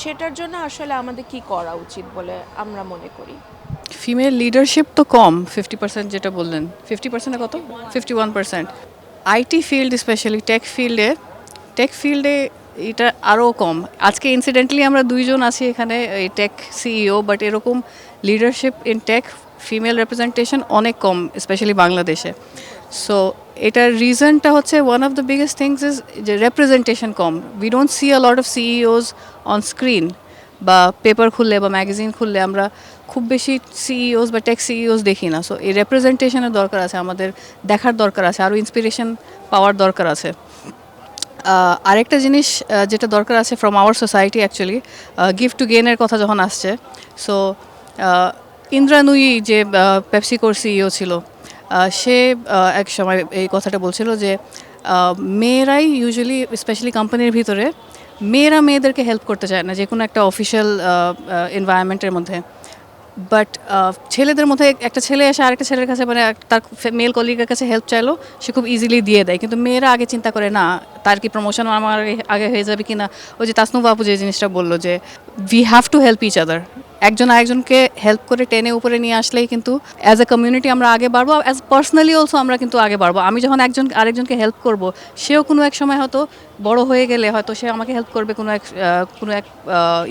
সেটার জন্য আসলে আমাদের কি করা উচিত বলে আমরা মনে করি? ফিমেল লিডারশিপ তো কম, 50% যেটা বললেন, 50% কত, 51%। আইটি ফিল্ড স্পেশালি টেক ফিল্ডে এটা আরও কম। আজকে ইনসিডেন্টালি আমরা দুইজন আছি এখানে এই টেক সিইও, বাট এরকম leadership in tech female representation অনেক কম, স্পেশালি বাংলাদেশে। সো এটার রিজনটা হচ্ছে one of the biggest things is যে রেপ্রেজেন্টেশন কম। We don't see a lot of CEOs on screen, বা পেপার খুললে বা ম্যাগাজিন খুললে আমরা খুব বেশি সিইওস বা টেক সিইওস দেখি না। সো এই রেপ্রেজেন্টেশনের দরকার আছে, আমাদের দেখার দরকার আছে, আরও ইন্সপিরেশন পাওয়ার দরকার আছে। আরেকটা জিনিস যেটা দরকার আছে from our society actually, give to গেইনের কথা যখন আসছে, সো ইন্দ্রা নুই যে পেপসিকোর সিইও ছিল, সে এক সময় এই কথাটা বলছিল যে মেয়েরাই ইউজুয়ালি, স্পেশালি কোম্পানির ভিতরে, মেয়েরা মেয়েদেরকে হেল্প করতে চায় না যে কোনো একটা অফিসিয়াল এনভায়রনমেন্টের মধ্যে। বাট ছেলেদের মধ্যে একটা ছেলে এসে আরেকটা ছেলের কাছে মানে তার মেল কলিগের কাছে হেল্প চাইলো, সে খুব ইজিলি দিয়ে দেয়। কিন্তু মেয়েরা আগে চিন্তা করে না তার কি প্রমোশন আমার আগে হয়ে যাবে কি না। ওই যে তাসনুভ আপু যে জিনিসটা বললো যে we have to help each other, একজন আরেকজনকে হেল্প করে টেনে উপরে নিয়ে আসলেই কিন্তু অ্যাজ এ কমিউনিটি আমরা আগে বাড়বো, অ্যাজ পার্সোনালি অলসো আমরা কিন্তু আগে বাড়বো। আমি যখন আরেকজনকে হেল্প করব, সেও কোনো এক সময় হয়তো বড় হয়ে গেলে হয়তো সে আমাকে হেল্প করবে কোনো এক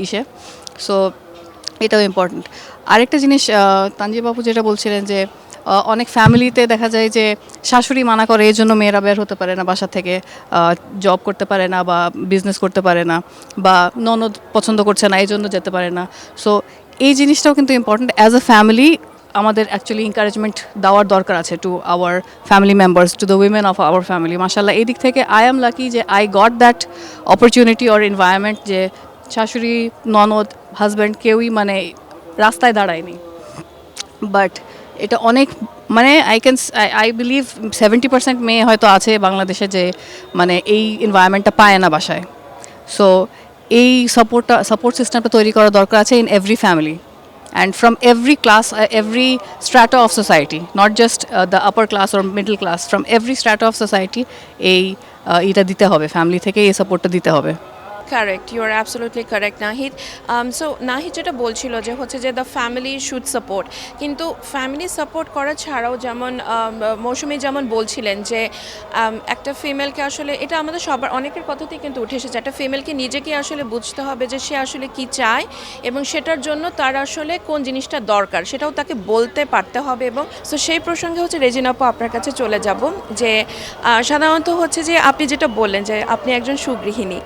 ইসে। সো এটাও ইম্পর্ট্যান্ট। আরেকটা জিনিস তানজিব বাবু যেটা বলছিলেন যে অনেক ফ্যামিলিতে দেখা যায় যে শাশুড়ি মানা করে, এই জন্য মেয়েরা বের হতে পারে না বাসা থেকে, জব করতে পারে না বা বিজনেস করতে পারে না, বা ননদ পছন্দ করছে না এই জন্য যেতে পারে না। সো এই জিনিসটাও কিন্তু ইম্পর্ট্যান্ট। অ্যাজ আ ফ্যামিলি আমাদের অ্যাকচুয়ালি এনকারেজমেন্ট দেওয়ার দরকার আছে to our family members, to the women of our family. মাশাল্লাহ এই দিক থেকে আই এম লাকি যে I got that opportunity or environment, যে শাশুড়ি, ননদ, হাজব্যান্ড কেউই মানে রাস্তায় দাঁড়ায়নি। বাট এটা অনেক মানে আই বিলিভ 70% মেয়ে হয়তো আছে বাংলাদেশে যে মানে এই এনভায়রনমেন্টটা পায় না বাসায়। সো এই সাপোর্ট সিস্টেমটা তৈরি করা দরকার আছে in every family and from every class, every strata of society, not just the upper class or middle class, from every strata of society এই এটা দিতে হবে, ফ্যামিলি থেকে এই সাপোর্টটা দিতে হবে। Correct, you are absolutely correct Nahid. So Nahid যেটা বলছিল যে হচ্ছে যে দ্য ফ্যামিলি শুড সাপোর্ট, কিন্তু ফ্যামিলি সাপোর্ট করা ছাড়াও যেমন মৌসুমি যেমন বলছিলেন যে একটা ফিমেলকে আসলে, এটা আমাদের সবার অনেকের কথাতেই কিন্তু উঠে এসেছে, একটা ফিমেলকে নিজেকে আসলে বুঝতে হবে যে সে আসলে কি চায় এবং সেটার জন্য তার আসলে কোন জিনিসটা দরকার সেটাও তাকে বলতে পারতে হবে। এবং সো সেই প্রসঙ্গে হচ্ছে রেজিনা আপু আপনার কাছে চলে যাব যে সাধারণত হচ্ছে যে আপনি যেটা বললেন যে আপনি একজন সুগৃহিণী,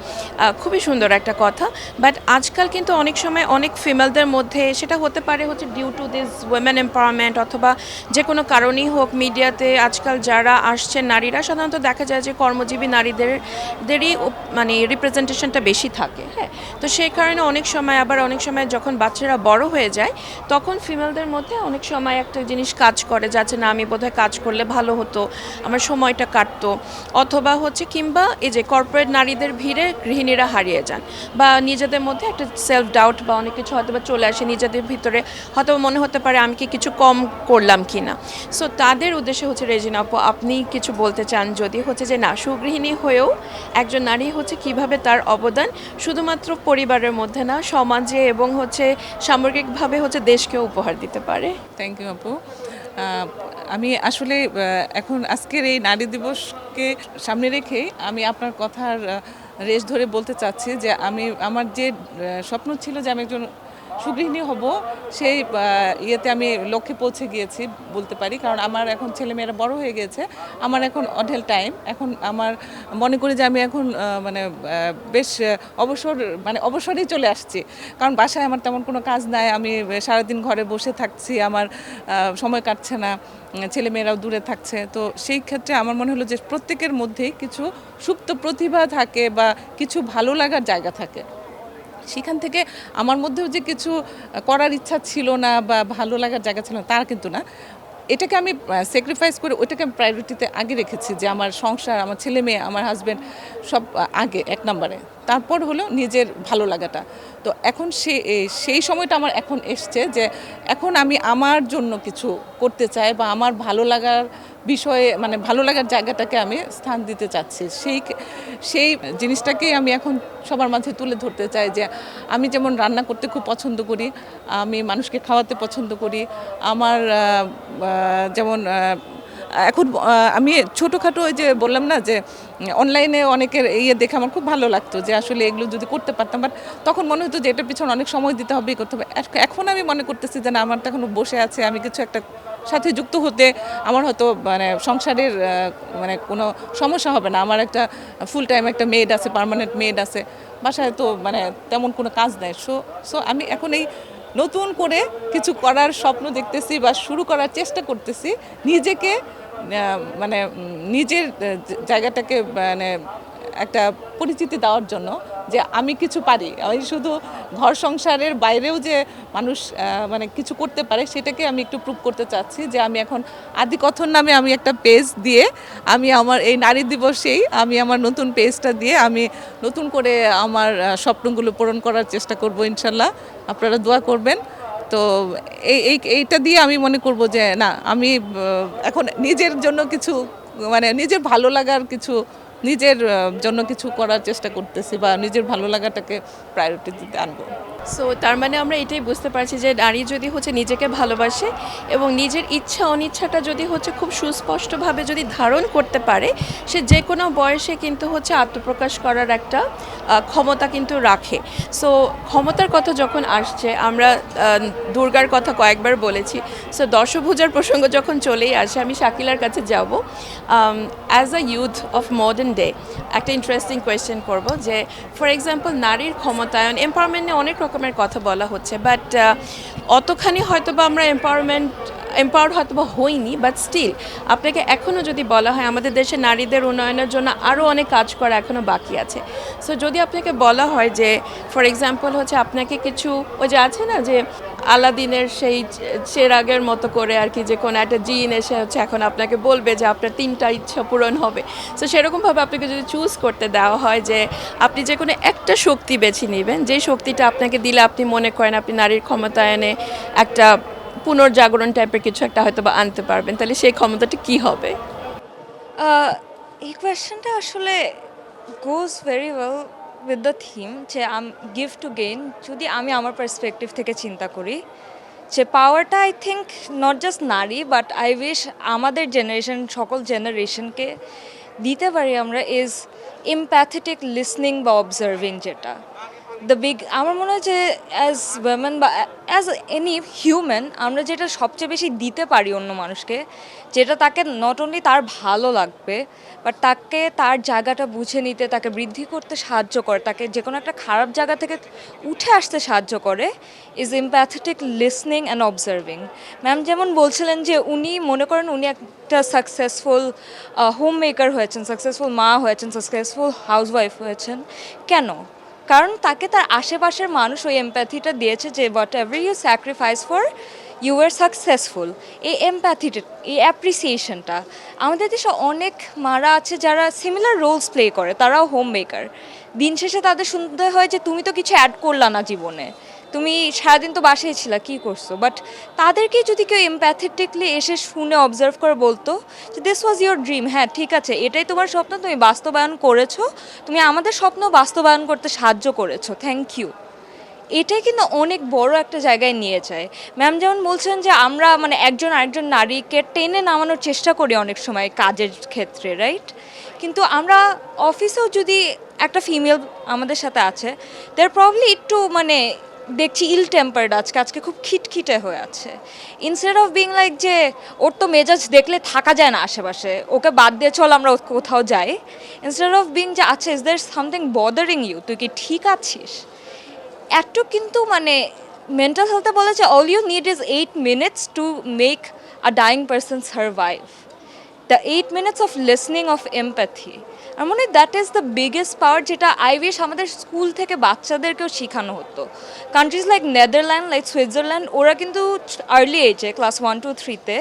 খুবই সুন্দর একটা কথা। বাট আজকাল কিন্তু অনেক সময় অনেক ফিমেলদের মধ্যে সেটা হতে পারে হচ্ছে due to this women empowerment, অথবা যে কোনো কারণেই হোক, মিডিয়াতে আজকাল যারা আসছেন নারীরা সাধারণত দেখা যায় যে কর্মজীবী নারীদেরই মানে রিপ্রেজেন্টেশনটা বেশি থাকে। হ্যাঁ, তো সেই কারণে অনেক সময় যখন বাচ্চারা বড় হয়ে যায় তখন ফিমেলদের মধ্যে অনেক সময় একটা জিনিস কাজ করে যাচ্ছে না, আমি বোধহয় কাজ করলে ভালো হতো, আমার সময়টা কাটতো, অথবা হচ্ছে কিংবা এই যে কর্পোরেট নারীদের ভিড়ে গৃহিণীরা হারিয়ে যান, বা নিজেদের মধ্যে একটা সেলফ ডাউট বা অনেক কিছু হয়তো বা চলে আসে নিজেদের ভিতরে, হয়তো মনে হতে পারে আমি কি কিছু কম করলাম কি না। সো তাদের উদ্দেশ্যে হচ্ছে রেজিনা আপু আপনি কিছু বলতে চান যদি হচ্ছে যে না, সুগৃহিণী হয়েও একজন নারী হচ্ছে কিভাবে তার অবদান শুধুমাত্র পরিবারের মধ্যে না, সমাজে এবং হচ্ছে সামগ্রিকভাবে হচ্ছে দেশকেও উপহার দিতে পারে। থ্যাংক ইউ আপু। আমি আসলে এখন আজকের এই নারী দিবসকে সামনে রেখে আমি আপনার কথার রেশ ধরে বলতে চাচ্ছি যে আমার যে স্বপ্ন ছিল যে আমি একজন সুগৃহিণী হব, সেই ইয়েতে আমি লক্ষ্যে পৌঁছে গিয়েছি বলতে পারি। কারণ আমার এখন ছেলেমেয়েরা বড় হয়ে গেছে, আমার এখন অঢেল টাইম, এখন আমার মনে করি যে আমি এখন মানে বেশ অবসরেই চলে আসছি। কারণ বাসায় আমার তেমন কোনো কাজ নাই, আমি সারাদিন ঘরে বসে থাকছি, আমার সময় কাটছে না, ছেলেমেয়েরাও দূরে থাকছে। তো সেই ক্ষেত্রে আমার মনে হলো যে প্রত্যেকের মধ্যেই কিছু সুপ্ত প্রতিভা থাকে বা কিছু ভালো লাগার জায়গা থাকে, সেখান থেকে আমার মধ্যেও যে কিছু করার ইচ্ছা ছিল না বা ভালো লাগার জায়গা ছিল না তার কিন্তু না, এটাকে আমি স্যাক্রিফাইস করে ওইটাকে আমি প্রায়োরিটিতে আগে রেখেছি যে আমার সংসার, আমার ছেলে মেয়ে, আমার হাজব্যান্ড সব আগে এক নম্বরে, তারপর হলো নিজের ভালো লাগাটা। তো এখন সেই সময়টা আমার এখন এসছে যে এখন আমি আমার জন্য কিছু করতে চাই বা আমার ভালো লাগার বিষয়ে মানে ভালো লাগার জায়গাটাকে আমি স্থান দিতে চাচ্ছি। সেই জিনিসটাকেই আমি এখন সবার মাঝে তুলে ধরতে চাই যে আমি যেমন রান্না করতে খুব পছন্দ করি, আমি মানুষকে খাওয়াতে পছন্দ করি, আমার যেমন এখন আমি ছোটোখাটো ওই যে বললাম না যে অনলাইনে অনেকের দেখে আমার খুব ভালো লাগতো যে আসলে এগুলো যদি করতে পারতাম, বাট তখন মনে হতো যে এটার পিছনে অনেক সময় দিতে হবে, করতে হবে। এখন আমি মনে করতেছি যে না, আমার তো এখনো বসে আছে, আমি কিছু একটা সাথে যুক্ত হতে আমার হয়তো মানে সংসারের মানে কোনো সমস্যা হবে না। আমার একটা ফুল টাইম একটা মেড আছে, পার্মানেন্ট মেড আছে বাসায়, তো মানে তেমন কোনো কাজ নেই। সো আমি এখন এই নতুন করে কিছু করার স্বপ্ন দেখতেছি বা শুরু করার চেষ্টা করতেছি, নিজেকে মানে নিজের জায়গাটাকে মানে একটা পরিচিতি দেওয়ার জন্য যে আমি কিছু পারি। আমি শুধু ঘর সংসারের বাইরেও যে মানুষ মানে কিছু করতে পারে সেটাকে আমি একটু প্রুভ করতে চাচ্ছি। যে আমি এখন আদিকথন নামে আমি একটা পেজ দিয়ে আমি আমার এই নারী দিবসেই আমি আমার নতুন পেজটা দিয়ে আমি নতুন করে আমার স্বপ্নগুলো পূরণ করার চেষ্টা করব ইনশাল্লাহ। আপনারা দোয়া করবেন। তো এইটা দিয়ে আমি মনে করব যে না, আমি এখন নিজের জন্য কিছু মানে নিজের ভালো লাগার কিছু, নিজের জন্য কিছু করার চেষ্টা করতেছি বা নিজের ভালো লাগাটাকে প্রায়োরিটি দিতে আনবো। সো তার মানে আমরা এটাই বুঝতে পারছি যে নারী যদি হচ্ছে নিজেকে ভালোবাসে এবং নিজের ইচ্ছা অনিচ্ছাটা যদি হচ্ছে খুব সুস্পষ্টভাবে যদি ধারণ করতে পারে, সে যে কোনো বয়সে কিন্তু হচ্ছে আত্মপ্রকাশ করার একটা ক্ষমতা কিন্তু রাখে। সো ক্ষমতার কথা যখন আসছে, আমরা দুর্গার কথা কয়েকবার বলেছি। সো দশভুজার প্রসঙ্গ যখন চলেই আসে, আমি শাকিলার কাছে যাব। As a youth of modern day একটা ইন্টারেস্টিং কোয়েশ্চেন করব যে ফর এক্সাম্পল নারীর ক্ষমতায়ন, এম্পাওয়ারমেন্ট নিয়ে অনেক রকমের কথা বলা হচ্ছে, বাট অতখানি হয়তো বা আমরা এম্পাওয়ার্ড হয়তো বা হইনি, বাট স্টিল আপনাকে এখনও যদি বলা হয় আমাদের দেশে নারীদের উন্নয়নের জন্য আরও অনেক কাজ করা এখনও বাকি আছে। সো যদি আপনাকে বলা হয় যে ফর এক্সাম্পল হচ্ছে আপনাকে কিছু ওই যে আছে না যে আলাদিনের সেই চেরাগের মতো করে আর কি, যে কোনো একটা জিন এসে হচ্ছে এখন আপনাকে বলবে যে আপনার 3টা ইচ্ছা পূরণ হবে। সো সেরকমভাবে আপনাকে যদি চুজ করতে দেওয়া হয় যে আপনি যে কোনো একটা শক্তি বেছে নেবেন, যে শক্তিটা আপনাকে দিলে আপনি মনে করেন আপনি নারীর ক্ষমতায়নে একটা পুনর্জাগরণ টাইপের কিছু একটা হয়তো বা আনতে পারবেন, তাহলে সেই ক্ষমতাটা কি হবে? এই কোয়েশ্চেনটা আসলে goes very well with the theme যে গিভ টু গেইন। যদি আমি আমার পার্সপেক্টিভ থেকে চিন্তা করি যে পাওয়ারটা আই থিঙ্ক নট জাস্ট নারী, বাট আই উইশ আমাদের জেনারেশন, সকল জেনারেশনকে দিতে পারি আমরা, ইজ এমপ্যাথেটিক লিসনিং বা অবজার্ভিং। যেটা আমার মনে হয় যে অ্যাজ ওয়েমেন বা অ্যাজ এনি হিউম্যান আমরা যেটা সবচেয়ে বেশি দিতে পারি অন্য মানুষকে, যেটা তাকে নট অনলি তার ভালো লাগবে বাট তাকে তার জায়গাটা বুঝে নিতে, তাকে বৃদ্ধি করতে সাহায্য করে, তাকে যে কোনো একটা খারাপ জায়গা থেকে উঠে আসতে সাহায্য করে, is empathetic listening and observing. Ma'am যেমন বলছিলেন যে উনি মনে করেন উনি একটা সাকসেসফুল হোম মেকার হয়েছেন, সাকসেসফুল মা হয়েছেন, সাকসেসফুল হাউসওয়াইফ হয়েছেন। কেন? কারণ তাকে তার আশেপাশের মানুষ ওই এমপ্যাথিটা দিয়েছে যে whatever you sacrifice for you are successful. এই এমপ্যাথিটা, এই অ্যাপ্রিসিয়েশনটা, আমাদের দেশে অনেক মারা আছে যারা সিমিলার রোলস প্লে করে, তারাও হোম মেকার। দিন শেষে তাদের শুনতে হয় যে তুমি তো কিছু অ্যাড করলা না জীবনে, তুমি সারাদিন তো বাসায় ছিলা, কী করছো। বাট তাদেরকে যদি কেউ এমপ্যাথেটিকলি এসে শুনে অবজার্ভ করে বলতো যে দিস ওয়াজ ইয়োর ড্রিম, হ্যাঁ ঠিক আছে, এটাই তোমার স্বপ্ন, তুমি বাস্তবায়ন করেছো, তুমি আমাদের স্বপ্ন বাস্তবায়ন করতে সাহায্য করেছো, থ্যাংক ইউ। এটাই কিন্তু অনেক বড় একটা জায়গায় নিয়ে যায়। ম্যাম যেমন বলছেন যে আমরা মানে একজন আরেকজন নারীকে টেনে নামানোর চেষ্টা করি অনেক সময় কাজের ক্ষেত্রে, রাইট? কিন্তু আমরা অফিসেও যদি একটা ফিমেল আমাদের সাথে আছে, দেয়ার প্রবলি একটু মানে দেখছি ইল টেম্পার্ড, আজকে খুব খিটখিটে হয়ে আছে। ইনস্টেড অফ বিং লাইক যে ওর তো মেজাজ দেখলে থাকা যায় না আশেপাশে, ওকে বাদ দিয়ে চল আমরা কোথাও যাই, ইনস্টেড অফ বিং যে আচ্ছা is there something bothering you, তুই কি ঠিক আছিস, একটু কিন্তু মানে মেন্টাল হেলথে বলে যে all you need is 8 minutes to make a dying person survive. The 8 minutes of listening of empathy, আমার মনে হয় that is the biggest power, যেটা আই উইশ আমাদের স্কুল থেকে বাচ্চাদেরকেও শেখানো হতো। Countries like Netherland, like Switzerland, ওরা কিন্তু আর্লি এজে ক্লাস 1, 2, 3-তে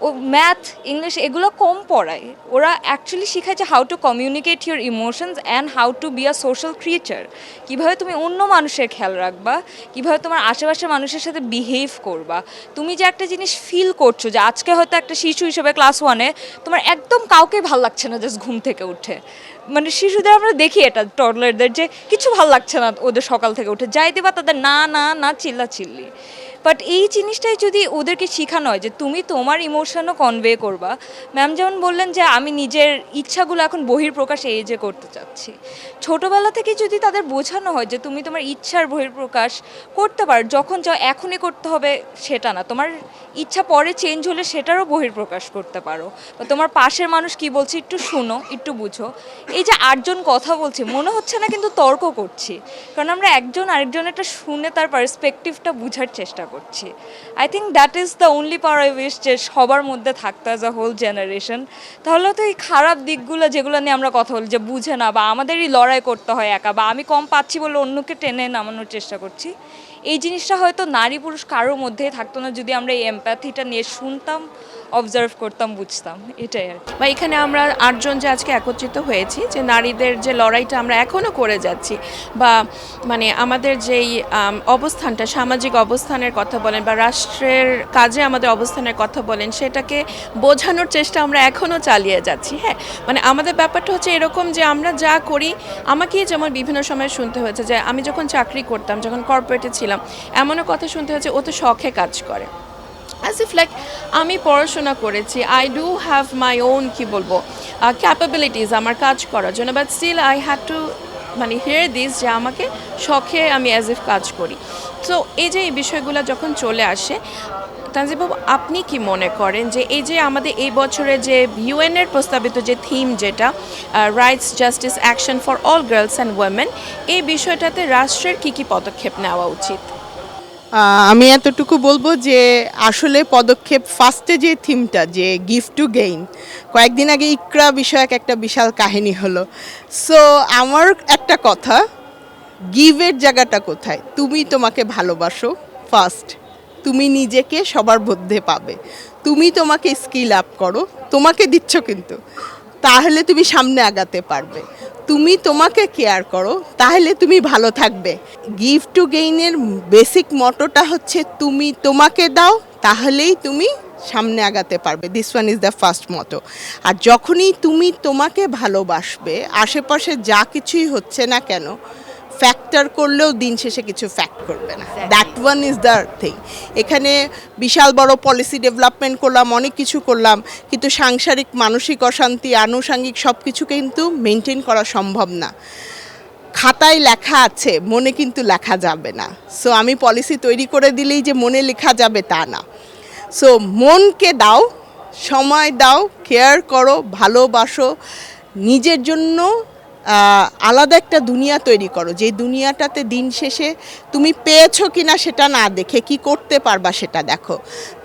ও ম্যাথ, ইংলিশ এগুলো কম পড়ায়, ওরা অ্যাকচুয়ালি শেখায় যে how to communicate your emotions and how to be a social creature. কীভাবে তুমি অন্য মানুষের খেয়াল রাখবা, কীভাবে তোমার আশেপাশের মানুষের সাথে বিহেভ করবা। তুমি যে একটা জিনিস ফিল করছো যে আজকে হয়তো একটা শিশু হিসেবে ক্লাস 1-এ তোমার একদম কাউকে ভালো লাগছে না জাস্ট ঘুম থেকে উঠে, মানে শিশুদের আমরা দেখি এটা টডলারদের যে কিছু ভালো লাগছে না ওদের সকাল থেকে উঠে, যাই দিবা তাদের না না না চিল্লাচিল্লি। বাট এই জিনিসটাই যদি ওদেরকে শেখানো হয় যে তুমি তোমার ইমোশনও কনভে করবা, ম্যাম যেমন বললেন যে আমি নিজের ইচ্ছাগুলো এখন বহির্প্রকাশ এই যে করতে চাচ্ছি, ছোটোবেলা থেকে যদি তাদের বোঝানো হয় যে তুমি তোমার ইচ্ছার বহির্প্রকাশ করতে পারো, যখন চাও এখনই করতে হবে সেটা না, তোমার ইচ্ছা পরে চেঞ্জ হলে সেটারও বহির্প্রকাশ করতে পারো, বা তোমার পাশের মানুষ কি বলছে একটু শোনো, একটু বুঝো। এই যে 8 জন কথা বলছি মনে হচ্ছে না কিন্তু তর্ক করছি, কারণ আমরা একজন আরেকজনেরটা শুনে তার পার্সপেক্টিভটা বোঝার চেষ্টা করছি। I think that is the only power I wish যে সবার মধ্যে থাকতো অ্যাজ আ হোল জেনারেশন। তাহলে তো এই খারাপ দিকগুলো যেগুলো নিয়ে আমরা কথা বলি যে বুঝে না, বা আমাদেরই লড়াই করতে হয় একা, বা আমি কম পাচ্ছি বলে অন্যকে টেনে নামানোর চেষ্টা করছি, এই জিনিসটা হয়তো নারী পুরুষ কারোর মধ্যেই থাকতো না যদি আমরা এই এমপ্যাথিটা নিয়ে শুনতাম, অবজার্ভ করতাম, বুঝতাম, এটাই আর কি। বা এখানে আমরা 8 জন যে আজকে একত্রিত হয়েছি, যে নারীদের যে লড়াইটা আমরা এখনও করে যাচ্ছি, বা মানে আমাদের যেই অবস্থানটা, সামাজিক অবস্থানের কথা বলেন বা রাষ্ট্রের কাজে আমাদের অবস্থানের কথা বলেন, সেটাকে বোঝানোর চেষ্টা আমরা এখনও চালিয়ে যাচ্ছি। হ্যাঁ, মানে আমাদের ব্যাপারটা হচ্ছে এরকম যে আমরা যা করি, আমাকেই যেমন বিভিন্ন সময় শুনতে হয়েছে যে আমি যখন চাকরি করতাম, যখন কর্পোরেটে ছিলাম, এমনও কথা শুনতে হয়েছে ও তো শখে কাজ করে, অ্যাজ ইফ লাইক আমি পড়াশোনা করেছি, I do have my own কি বলবো ক্যাপাবিলিটিস আমার কাজ করার জন্য, but still I had to মানে হিয়ার দিস যে আমাকে শখে আমি অ্যাজ ইফ কাজ করি। তো এই যে এই বিষয়গুলো যখন চলে আসে, তানজিব বাবু আপনি কি মনে করেন যে এই যে আমাদের এই বছরে যে ইউএনের প্রস্তাবিত যে থিম, যেটা rights justice action for all girls and women, এই বিষয়টাতে রাষ্ট্রের কি কি পদক্ষেপ নেওয়া উচিত? আমি এতটুকু বলবো যে আসলে পদক্ষেপ ফার্স্টে যে থিমটা, যে গিফট টু গেইন, কয়েকদিন আগে ইকরা বিষয়ক একটা বিশাল কাহিনী হলো। সো আমার একটা কথা, গিভের জায়গাটা কোথায়? তুমি তোমাকে ভালোবাসো ফার্স্ট, তুমি নিজেকে সবার মধ্যে পাবে, তুমি তোমাকে স্কিল আপ করো, তোমাকে দিচ্ছ কিন্তু, তাহলে তুমি সামনে আগাতে পারবে। তুমি তোমাকে কেয়ার করো, তাহলে তুমি ভালো থাকবে। গিভ টু গেইনের বেসিক মটোটা হচ্ছে তুমি তোমাকে দাও, তাহলেই তুমি সামনে আগাতে পারবে। This one is the first motto. আর যখনই তুমি তোমাকে ভালোবাসবে, আশেপাশে যা কিছুই হচ্ছে না কেন, ফ্যাক্টর করলেও দিন শেষে কিছু ফ্যাক্ট করবে না। That one is the thing. এখানে বিশাল বড় পলিসি ডেভেলপমেন্ট করলাম, অনেক কিছু করলাম, কিন্তু সাংসারিক মানসিক অশান্তি, আনুষাঙ্গিক সব কিছু কিন্তু মেনটেন করা সম্ভব না। খাতায় লেখা আছে, মনে কিন্তু লেখা যাবে না। সো আমি পলিসি তৈরি করে দিলেই যে মনে লেখা যাবে তা না। সো মনকে দাও, সময় দাও, কেয়ার করো, ভালোবাসো, নিজের জন্য আলাদা একটা দুনিয়া তৈরি করো, যে দুনিয়াটাতে দিন শেষে তুমি পেয়েছো কিনা সেটা না দেখে কি করতে পারবা সেটা দেখো।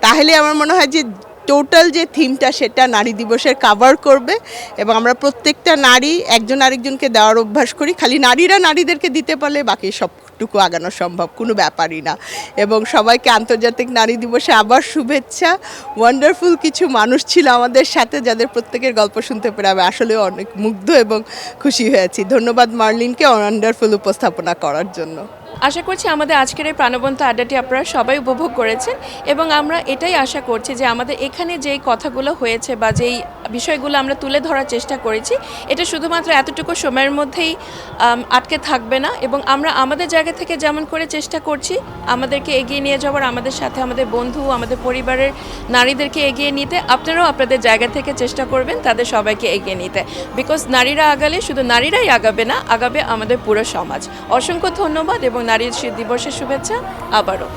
তাহলে আমার মনে হয় যে টোটাল যে থিমটা সেটা নারী দিবসের কাভার করবে, এবং আমরা প্রত্যেকটা নারী একজন আরেকজনকে দেওয়ার অভ্যাস করি। খালি নারীরা নারীদেরকে দিতে পারলে বাকি সবটুকু আগানো সম্ভব, কোনো ব্যাপারই না। এবং সবাইকে আন্তর্জাতিক নারী দিবসে আবার শুভেচ্ছা। ওয়ান্ডারফুল কিছু মানুষ ছিল আমাদের সাথে, যাদের প্রত্যেকের গল্প শুনতে পেরে আমি আসলেও অনেক মুগ্ধ এবং খুশি হয়েছি। ধন্যবাদ মার্লিনকে ওয়ান্ডারফুল উপস্থাপনা করার জন্য। আশা করছি আমাদের আজকের এই প্রাণবন্ত আড্ডাটি আপনারা সবাই উপভোগ করেছেন, এবং আমরা এটাই আশা করছি যে আমাদের এখানে যেই কথাগুলো হয়েছে বা যেই বিষয়গুলো আমরা তুলে ধরার চেষ্টা করেছি, এটা শুধুমাত্র এতটুকু সময়ের মধ্যেই আটকে থাকবে না, এবং আমরা আমাদের জায়গা থেকে যেমন করে চেষ্টা করছি আমাদেরকে এগিয়ে নিয়ে যাওয়ার, আমাদের সাথে আমাদের বন্ধু, আমাদের পরিবারের নারীদেরকে এগিয়ে নিতে, আপনারাও আপনাদের জায়গা থেকে চেষ্টা করবেন তাদের সবাইকে এগিয়ে নিতে। বিকজ নারীরা আগালে শুধু নারীরাই আগাবে না, আগাবে আমাদের পুরো সমাজ। অসংখ্য ধন্যবাদ এবং নারী দিবসের শুভেচ্ছা আবারও।